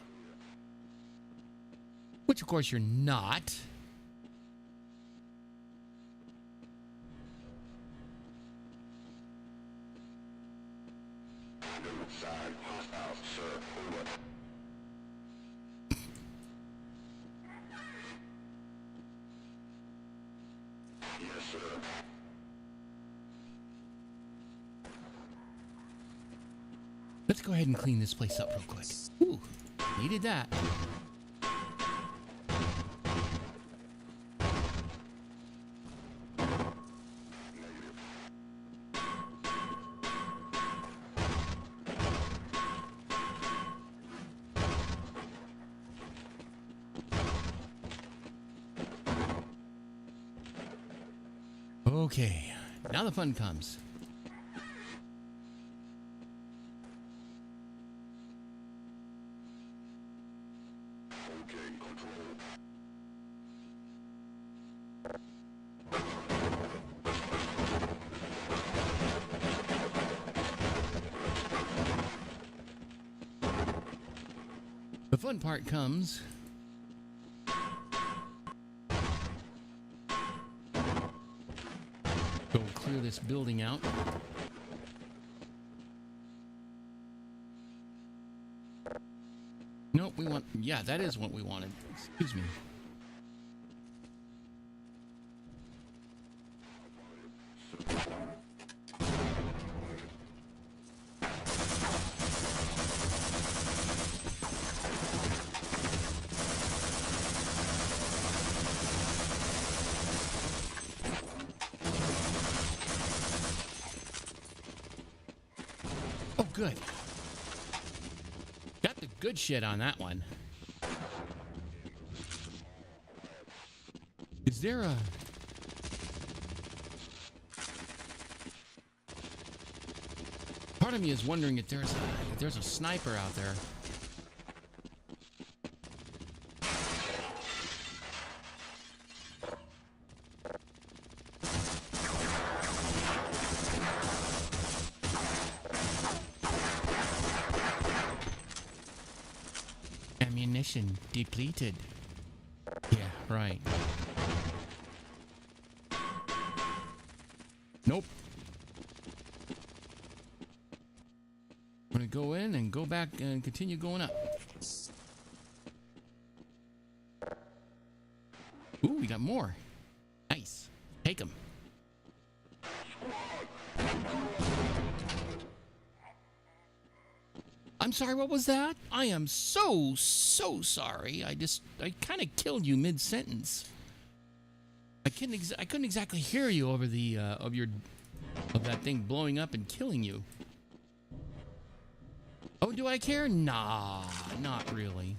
Which, of course, you're not. Let's go ahead and clean this place up real quick. Ooh, needed that. Okay, now the fun comes. The fun part comes. Go clear this building out. Nope, we want... Yeah, that is what we wanted. Excuse me. Oh, good. Got the good shit on that one. Is there a... Part of me is wondering if there's a sniper out there. Ammunition depleted. Yeah, right. Nope. I'm gonna go in and go back and continue going up. Ooh, we got more. Nice. Take them. I'm sorry, what was that? I am so sorry. I kind of killed you mid-sentence. I couldn't exactly hear you over the of that thing blowing up and killing you. Oh, do I care? Nah, not really.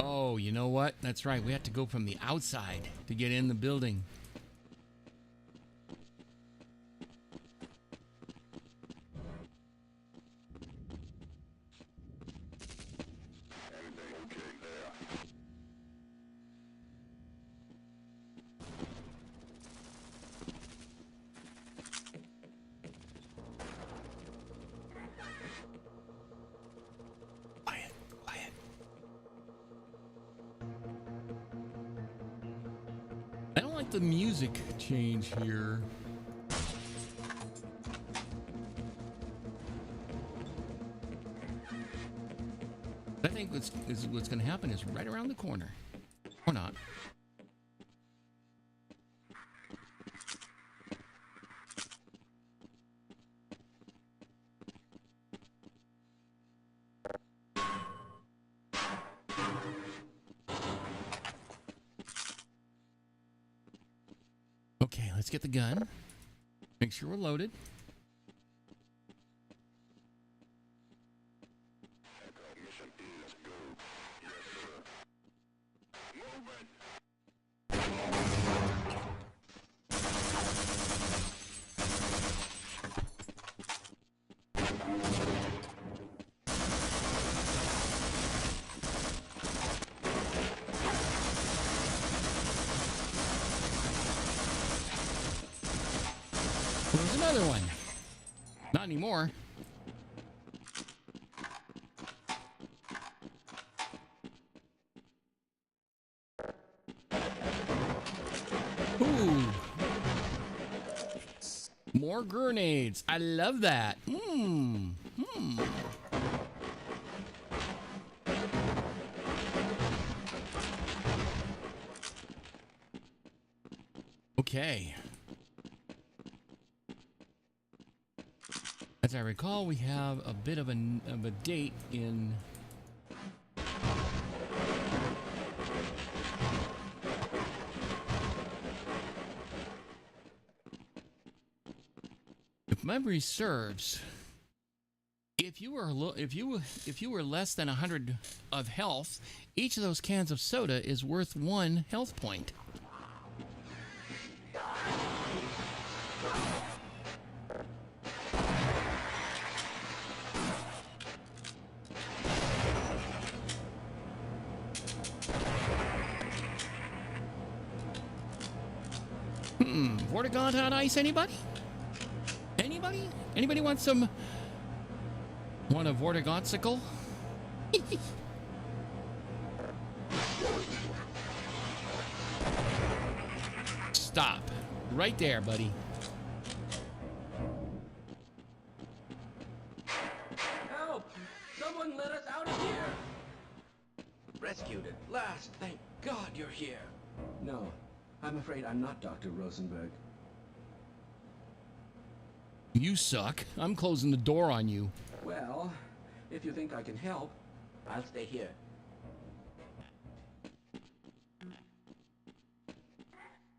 Oh, you know what? That's right. We have to go from the outside to get in the building. The music change here. I think what's going to happen is right around the corner, or not. Okay, let's get the gun. Make sure we're loaded. There's another one. Not anymore. Ooh. More grenades. I love that. Okay. As I recall, we have a bit of a date in... If memory serves, if you were less than 100 of health, each of those cans of soda is worth 1 health point. Vortigaunt on ice, anybody? Anybody? Anybody want some... Want a Vortigauntsicle? Stop. Right there, buddy. Help! Someone let us out of here! Rescued at last. Thank God you're here. No, I'm afraid I'm not Dr. Rosenberg. You suck. I'm closing the door on you. Well, if you think I can help, I'll stay here.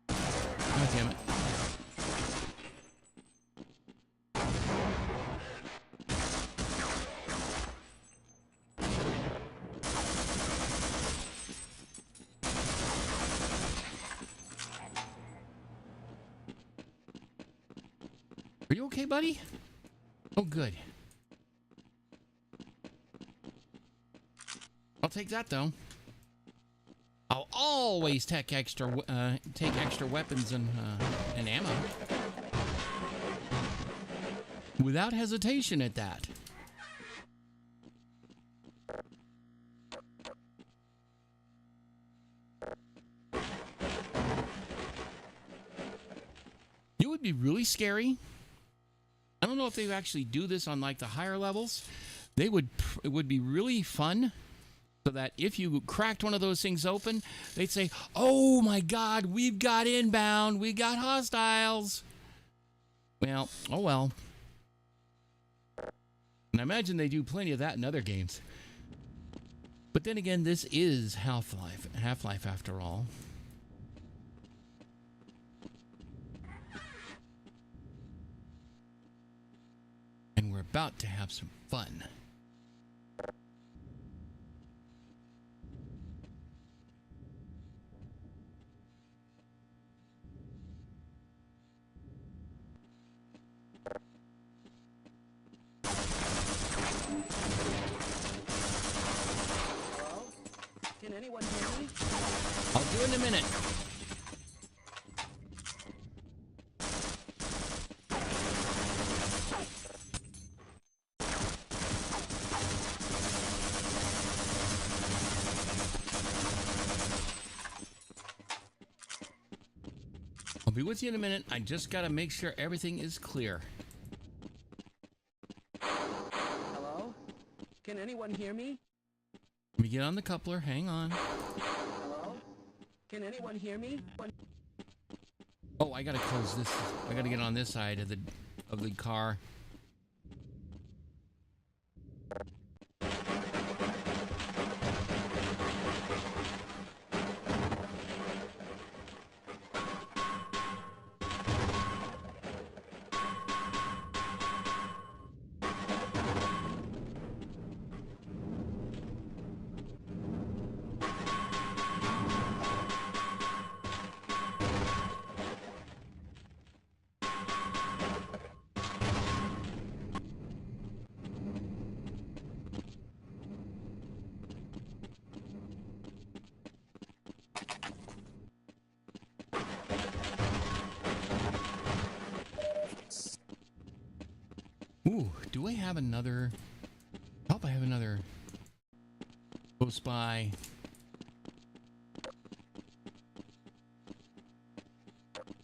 God damn it. Are you okay, buddy? Oh, good. I'll take that, though. I'll always take extra weapons and ammo. Without hesitation at that. It would be really scary. I don't know if they actually do this on like the higher levels. It would be really fun, so that if you cracked one of those things open, they'd say, "Oh my God, we've got inbound, we got hostiles." Well, oh well. And I imagine they do plenty of that in other games. But then again, this is Half-Life after all. And we're about to have some fun. Hello? Can anyone hear me? I'll do it in a minute. I'll be with you in a minute. I just got to make sure everything is clear. Hello? Can anyone hear me? Let me get on the coupler. Hang on. Hello? Can anyone hear me? Oh, I got to close this. I got to get on this side of the car. Ooh, do I have another? I hope I have another close by.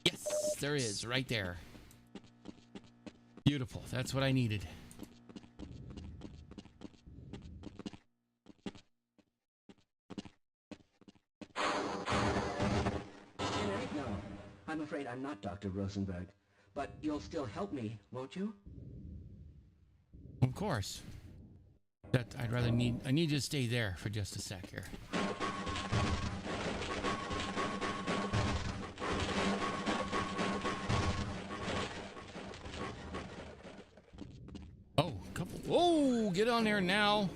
Yes, there is, right there. Beautiful. That's what I needed. No. I'm afraid I'm not Dr. Rosenberg. But you'll still help me, won't you? Of course. That I need you to stay there for just a sec here. Oh, couple. Whoa, get on there now.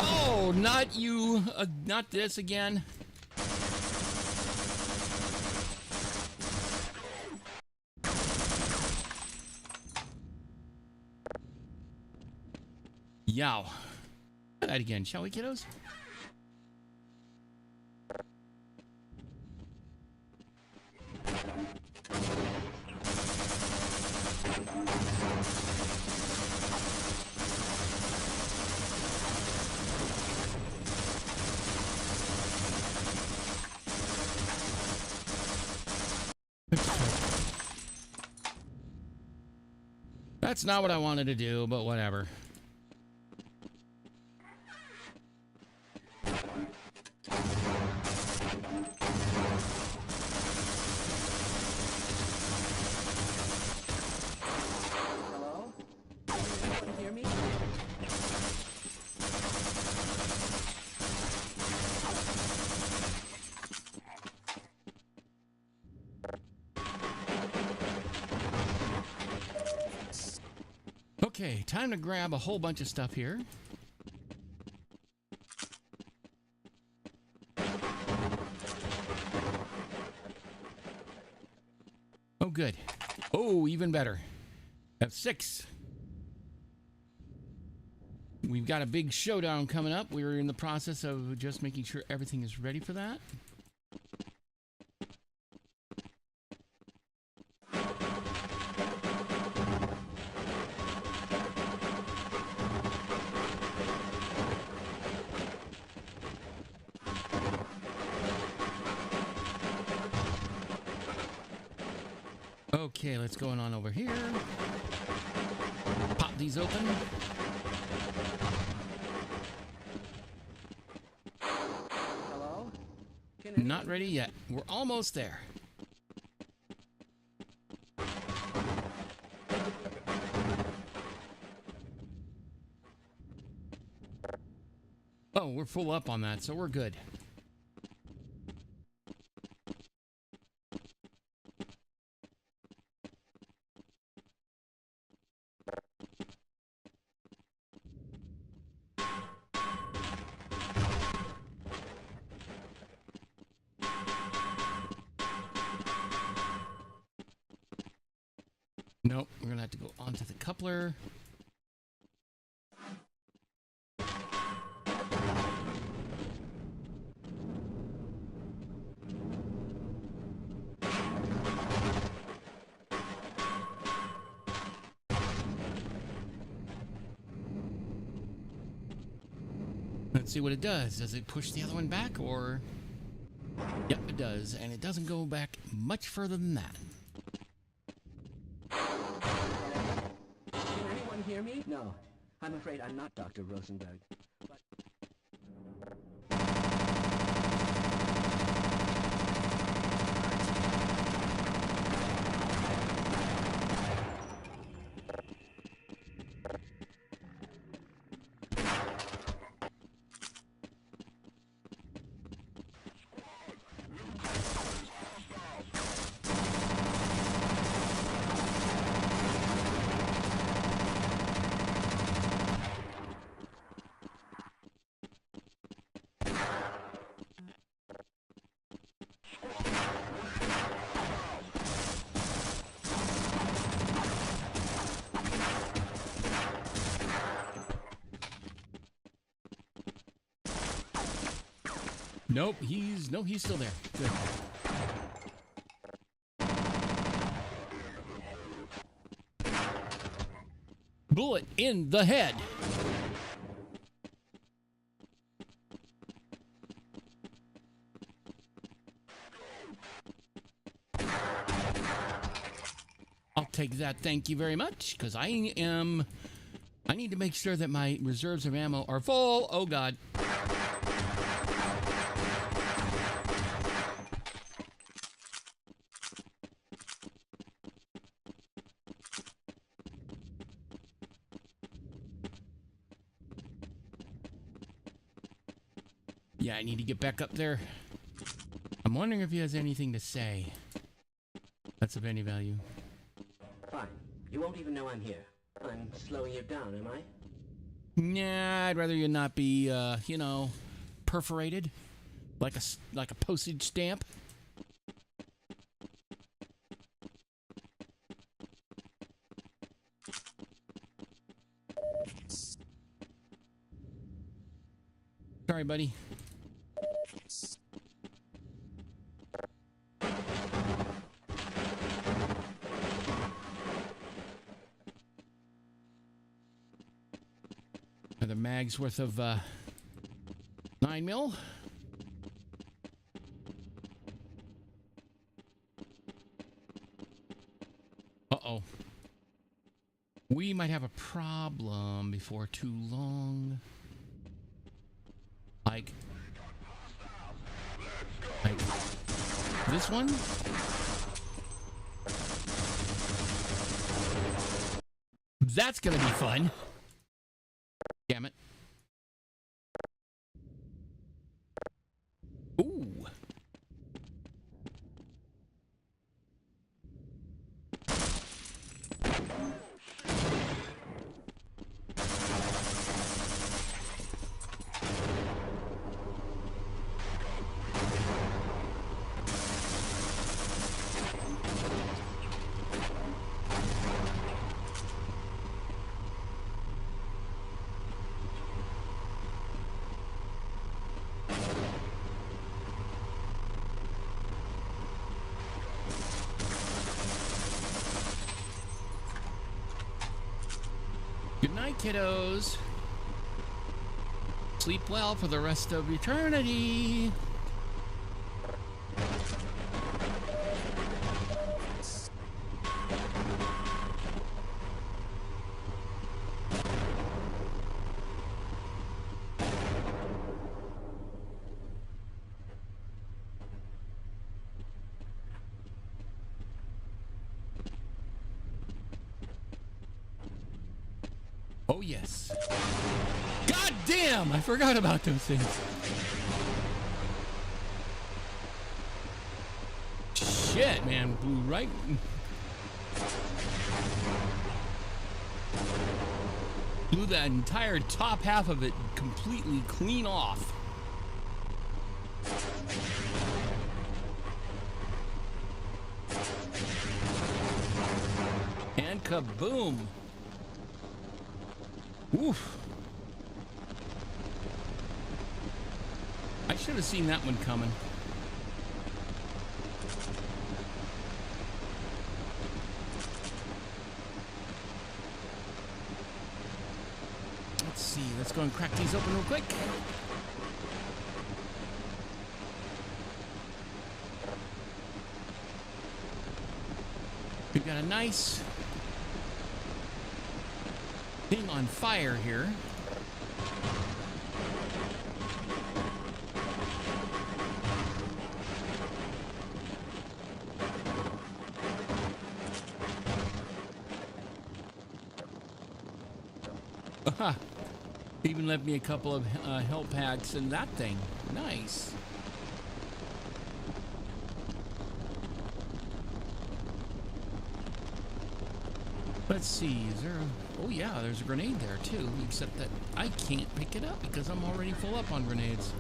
Oh, not you. Not this again. Yow. Try that again, shall we, kiddos? That's not what I wanted to do, but whatever. Hello? Can anyone hear me? Okay, time to grab a whole bunch of stuff here. Oh, good. Oh, even better. Have 6. We've got a big showdown coming up. We're in the process of just making sure everything is ready for that. Okay, let's go on over here. Pop these open. Hello? Not ready yet. We're almost there. Oh, we're full up on that, so we're good. Nope, we're gonna have to go onto the coupler. Let's see what it does. Does it push the other one back, or... Yep, it does, and it doesn't go back much further than that. Can anyone hear me? No. I'm afraid I'm not Dr. Rosenberg. But... Nope, he's still there. Good. Bullet in the head. take that. Thank you very much, because I need to make sure that my reserves of ammo are full. Oh, God. Yeah, I need to get back up there. I'm wondering if he has anything to say that's of any value. Fine. You won't even know I'm here. I'm slowing you down, am I? Nah, I'd rather you not be, you know, perforated like a postage stamp. Sorry, buddy. Another mag's worth of 9 mil. Uh-oh. We might have a problem before too long. Like this one? That's gonna be fun. Damn it. Ooh. Good night, kiddos. Sleep well for the rest of eternity. Oh, yes. God damn! I forgot about those things. Shit, man. Blew right... Blew that entire top half of it completely clean off. And kaboom! Oof. I should have seen that one coming. Let's see. Let's go and crack these open real quick. We've got a nice thing on fire here. Aha! Even left me a couple of health packs in that thing. Nice. Let's see, is there a... Oh yeah, there's a grenade there too, except that I can't pick it up because I'm already full up on grenades.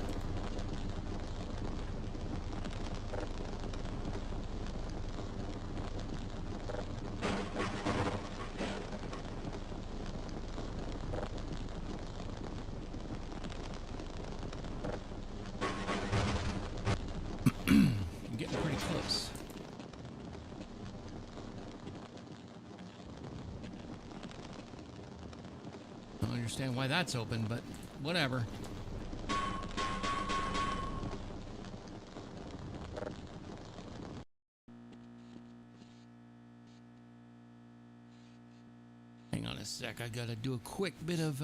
I'm getting pretty close. Understand why that's open, but whatever. I gotta do a quick bit of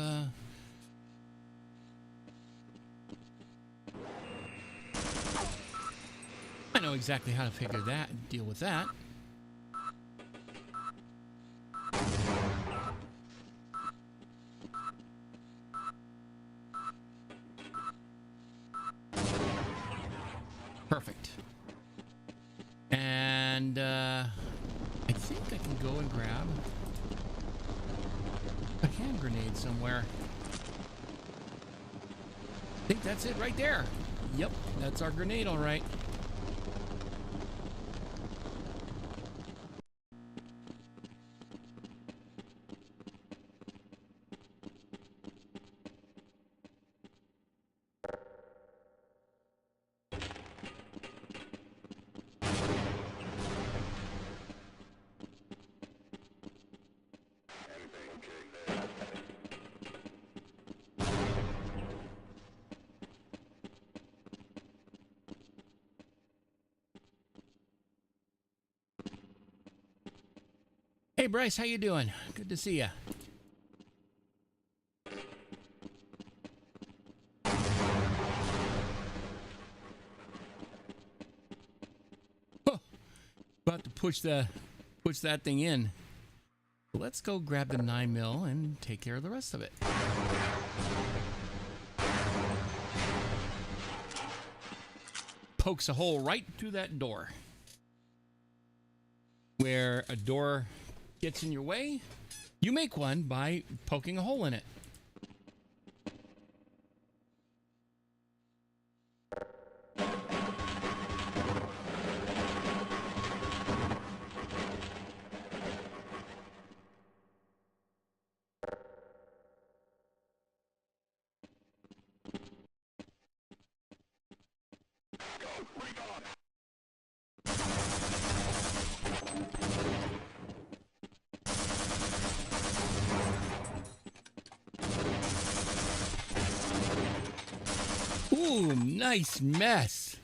I know exactly how to figure that and deal with that. Perfect. And I think I can go and grab a hand grenade somewhere. I think that's it right there. Yep, that's our grenade, all right. Hey Bryce, how you doing? Good to see you. Oh, about to push that thing in. Let's go grab the 9mm and take care of the rest of it. Pokes a hole right through that door. Where a door gets in your way, you make one by poking a hole in it. Ooh, nice mess.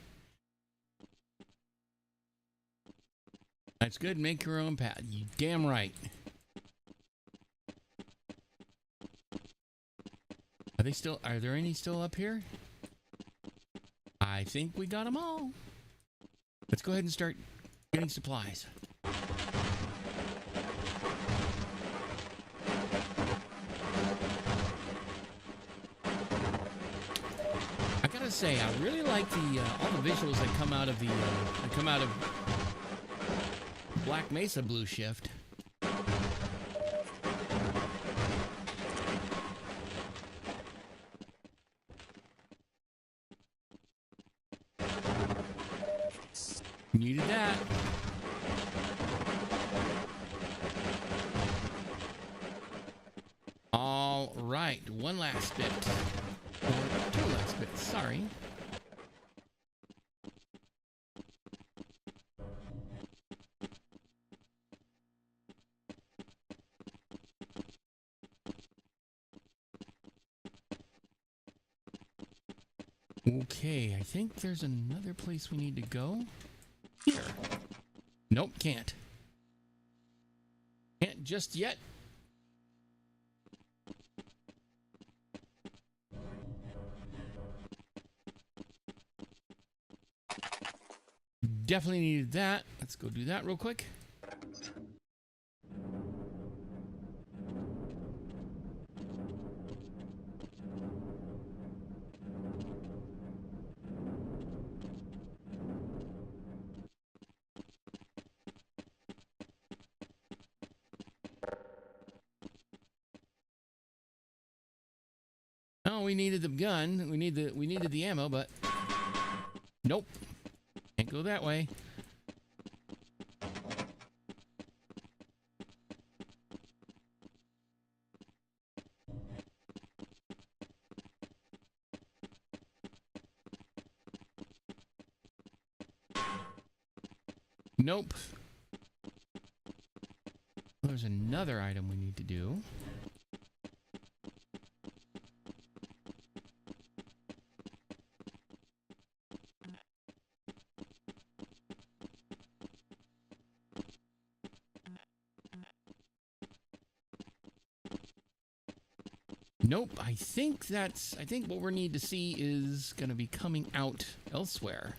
That's good. Make your own path. You damn right. Are there any still up here? I think we got them all. Let's go ahead and start getting supplies. I gotta say, I really like the all the visuals that come out of Black Mesa Blue Shift. Needed that. All right, one last bit. Or two last bits, sorry. Okay, I think there's another place we need to go. Here. Nope, can't. Can't just yet. Definitely needed that. Let's go do that real quick. Oh, we needed the gun. We needed the ammo, but nope. Can't go that way. Nope. There's another item we need to do. Nope. I think what we need to see is going to be coming out elsewhere.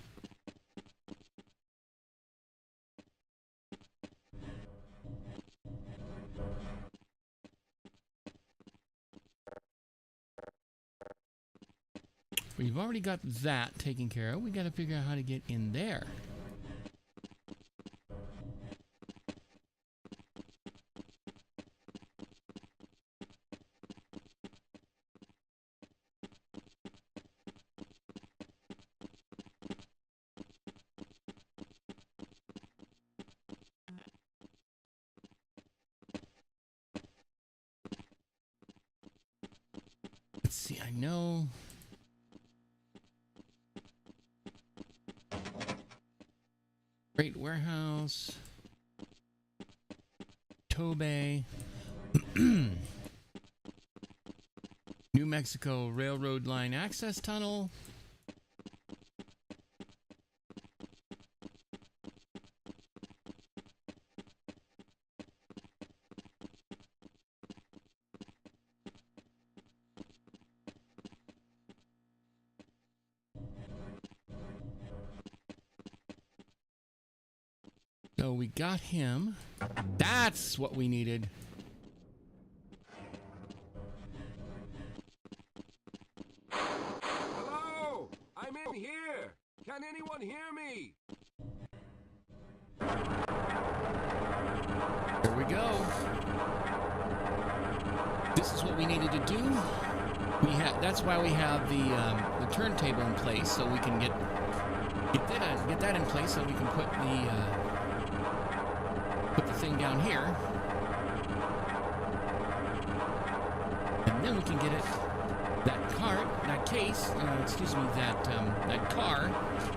We've already got that taken care of. We got to figure out how to get in there. Let's see. I know. Freight warehouse, tow bay, New Mexico railroad line access tunnel. So we got him. That's what we needed. Hello! I'm in here! Can anyone hear me? Here we go. This is what we needed to do. That's why we have the turntable in place, so we can get that in place, so we can put the thing down here, and then we can get it that car,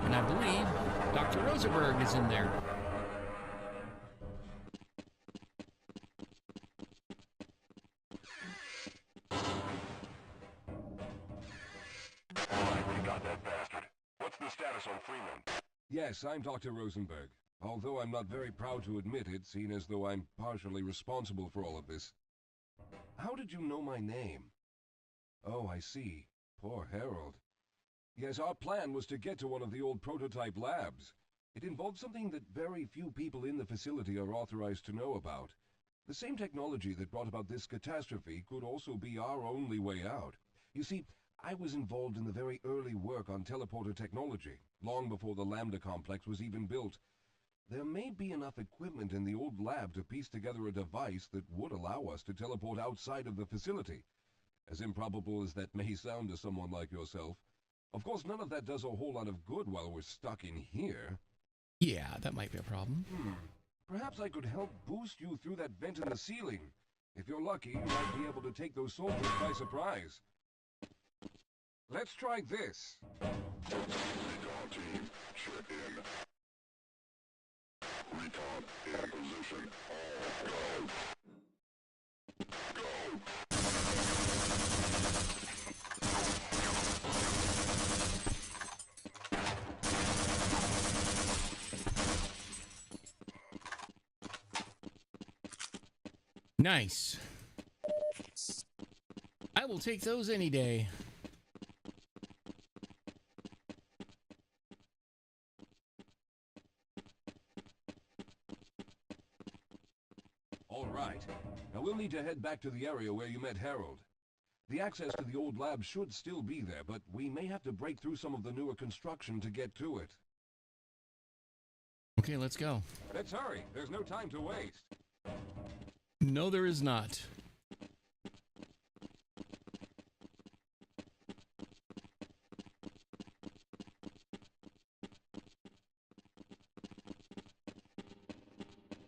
and I believe Dr. Rosenberg is in there. We got that bastard. What's the status on Freeman? Yes, I'm Dr. Rosenberg. Although I'm not very proud to admit it, seeing as though I'm partially responsible for all of this. How did you know my name? Oh, I see. Poor Harold. Yes, our plan was to get to one of the old prototype labs. It involved something that very few people in the facility are authorized to know about. The same technology that brought about this catastrophe could also be our only way out. You see, I was involved in the very early work on teleporter technology, long before the Lambda complex was even built. There may be enough equipment in the old lab to piece together a device that would allow us to teleport outside of the facility. As improbable as that may sound to someone like yourself. Of course, none of that does a whole lot of good while we're stuck in here. Yeah, that might be a problem. Perhaps I could help boost you through that vent in the ceiling. If you're lucky, you might be able to take those soldiers by surprise. Let's try this. Recon team, check in. Recon in position. All go. Go! Nice. I will take those any day. All right. Now we'll need to head back to the area where you met Harold. The access to the old lab should still be there, but we may have to break through some of the newer construction to get to it. Okay, let's go. Let's hurry. There's no time to waste. No, there is not.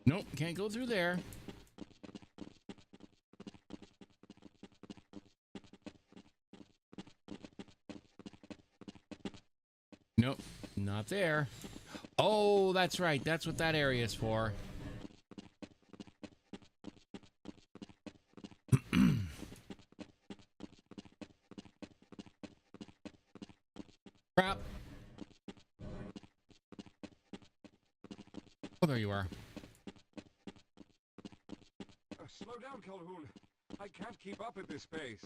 Nope, can't go through there. Nope, not there. Oh, that's right. That's what that area is for. Crap. Oh, there you are. Slow down, Calhoun. I can't keep up at this pace.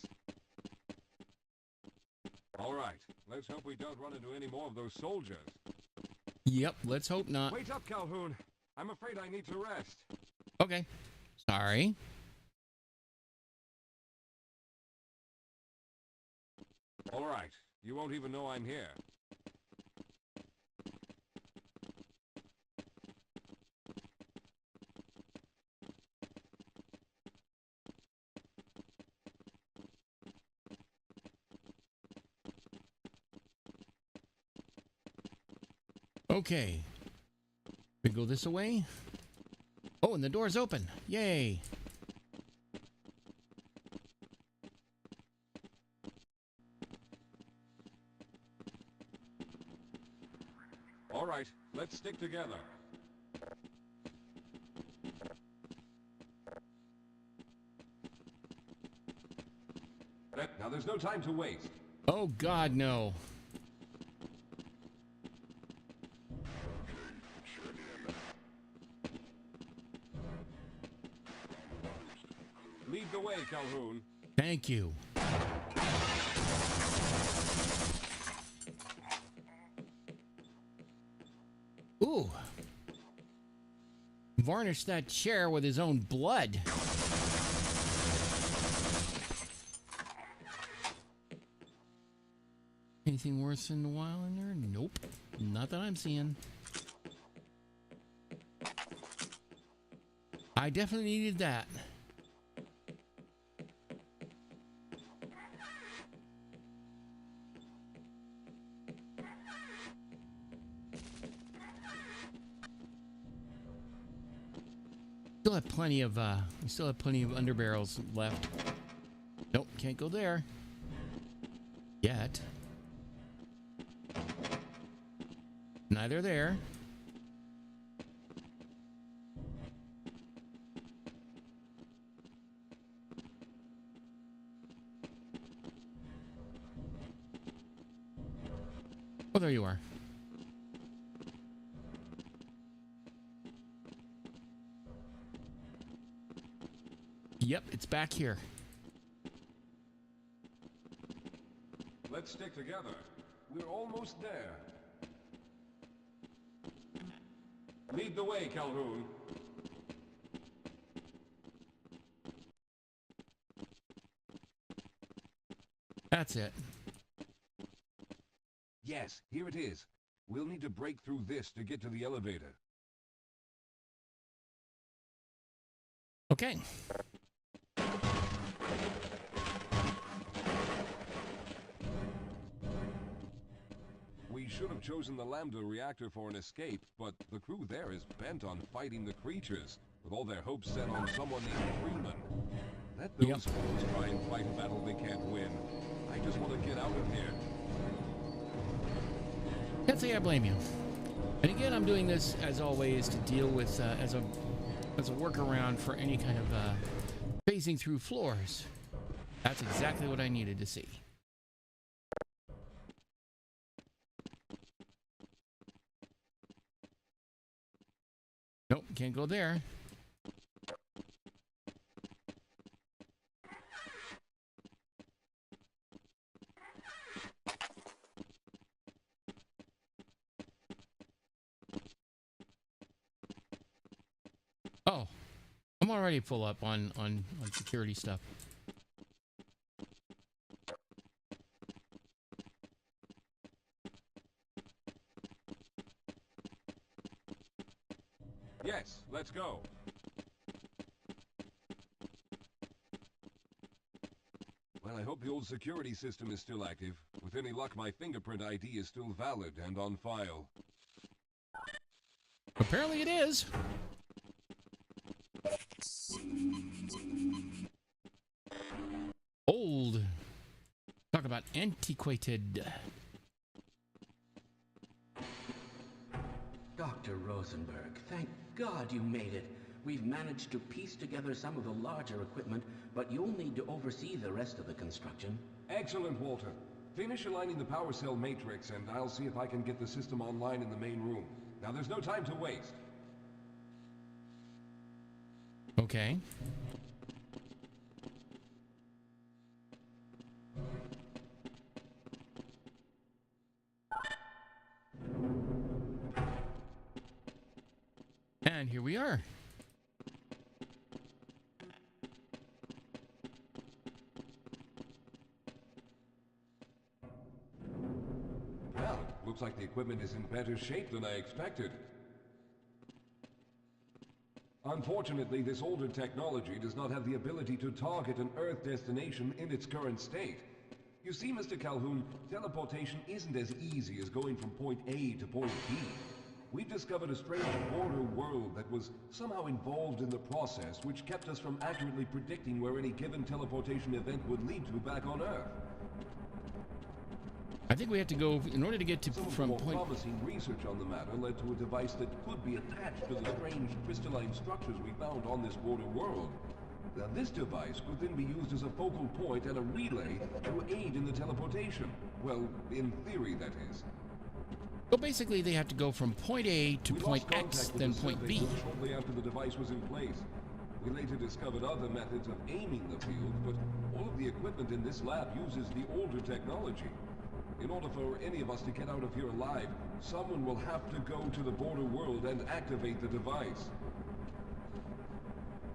All right, let's hope we don't run into any more of those soldiers. Yep, let's hope not. Wait up, Calhoun. I'm afraid I need to rest. Okay. Sorry. All right, you won't even know I'm here. Okay. We go this way. Oh, and the door's open. Yay. All right, let's stick together. Now there's no time to waste. Oh, God, no. Lead the way, Calhoun. Thank you. Ooh. Varnished that chair with his own blood. Anything worse than a while in there? Nope. Not that I'm seeing. I definitely needed that. Still have plenty of we still have plenty of underbarrels left. Nope, can't go there yet. Neither there. Oh, there you are. Yep, it's back here. Let's stick together. We're almost there. Lead the way, Calhoun. That's it. Yes, here it is. We'll need to break through this to get to the elevator. Okay. We should have chosen the Lambda reactor for an escape, but the crew there is bent on fighting the creatures, with all their hopes set on someone named Freeman. Let those fools try and fight a battle they can't win. I just want to get out of here. Can't say I blame you. And again, I'm doing this as always to deal with as a workaround for any kind of phasing through floors. That's exactly what I needed to see. Nope, can't go there. Oh, I'm already full up on security stuff. Yes, let's go. Well, I hope the old security system is still active. With any luck, my fingerprint ID is still valid and on file. Apparently it is. Old. Talk about antiquated. Dr. Rosenberg, thank God you made it. We've managed to piece together some of the larger equipment, but you'll need to oversee the rest of the construction. Excellent, Walter. Finish aligning the power cell matrix, and I'll see if I can get the system online in the main room. Now, there's no time to waste. Okay. And here we are. Well, looks like the equipment is in better shape than I expected. Unfortunately, this older technology does not have the ability to target an Earth destination in its current state. You see, Mr. Calhoun, teleportation isn't as easy as going from point A to point B. We've discovered a strange border world that was somehow involved in the process, which kept us from accurately predicting where any given teleportation event would lead to back on Earth. I think we have to go, in order to get to Some of the from more point... promising research on the matter led to a device that could be attached to the strange crystalline structures we found on this border world. Now, this device could then be used as a focal point and a relay to aid in the teleportation. Well, in theory, that is. So basically, they have to go from point A to We point lost contact X, with then the point survey B. group shortly after the device was in place. We later discovered other methods of aiming the field, but all of the equipment in this lab uses the older technology. In order for any of us to get out of here alive, someone will have to go to the border world and activate the device.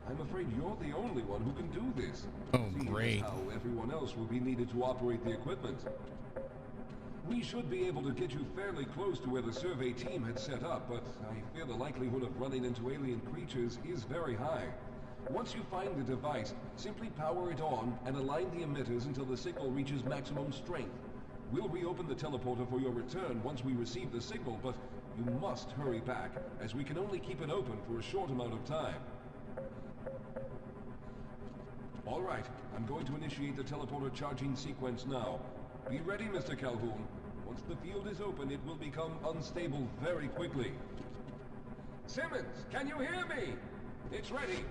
I'm afraid you're the only one who can do this. Oh, Seeing as great. how everyone else will be needed to operate the equipment. We should be able to get you fairly close to where the survey team had set up, but I fear the likelihood of running into alien creatures is very high. Once you find the device, simply power it on and align the emitters until the signal reaches maximum strength. We'll reopen the teleporter for your return once we receive the signal, but you must hurry back, as we can only keep it open for a short amount of time. All right, I'm going to initiate the teleporter charging sequence now. Be ready, Mr. Calhoun. Once the field is open, it will become unstable very quickly. Simmons, can you hear me? It's ready.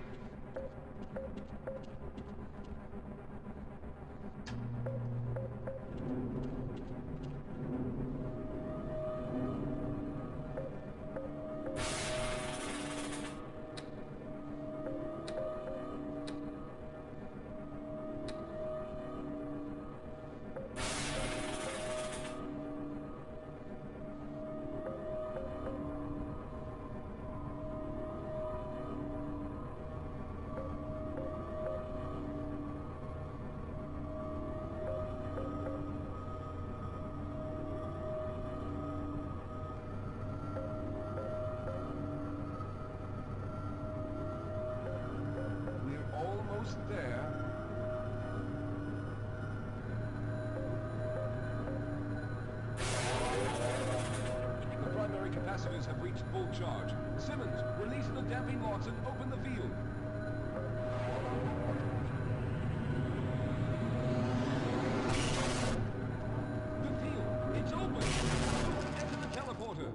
There. The primary capacitors have reached full charge. Simmons, release the damping locks and open the field. The field, it's open! Enter the teleporter.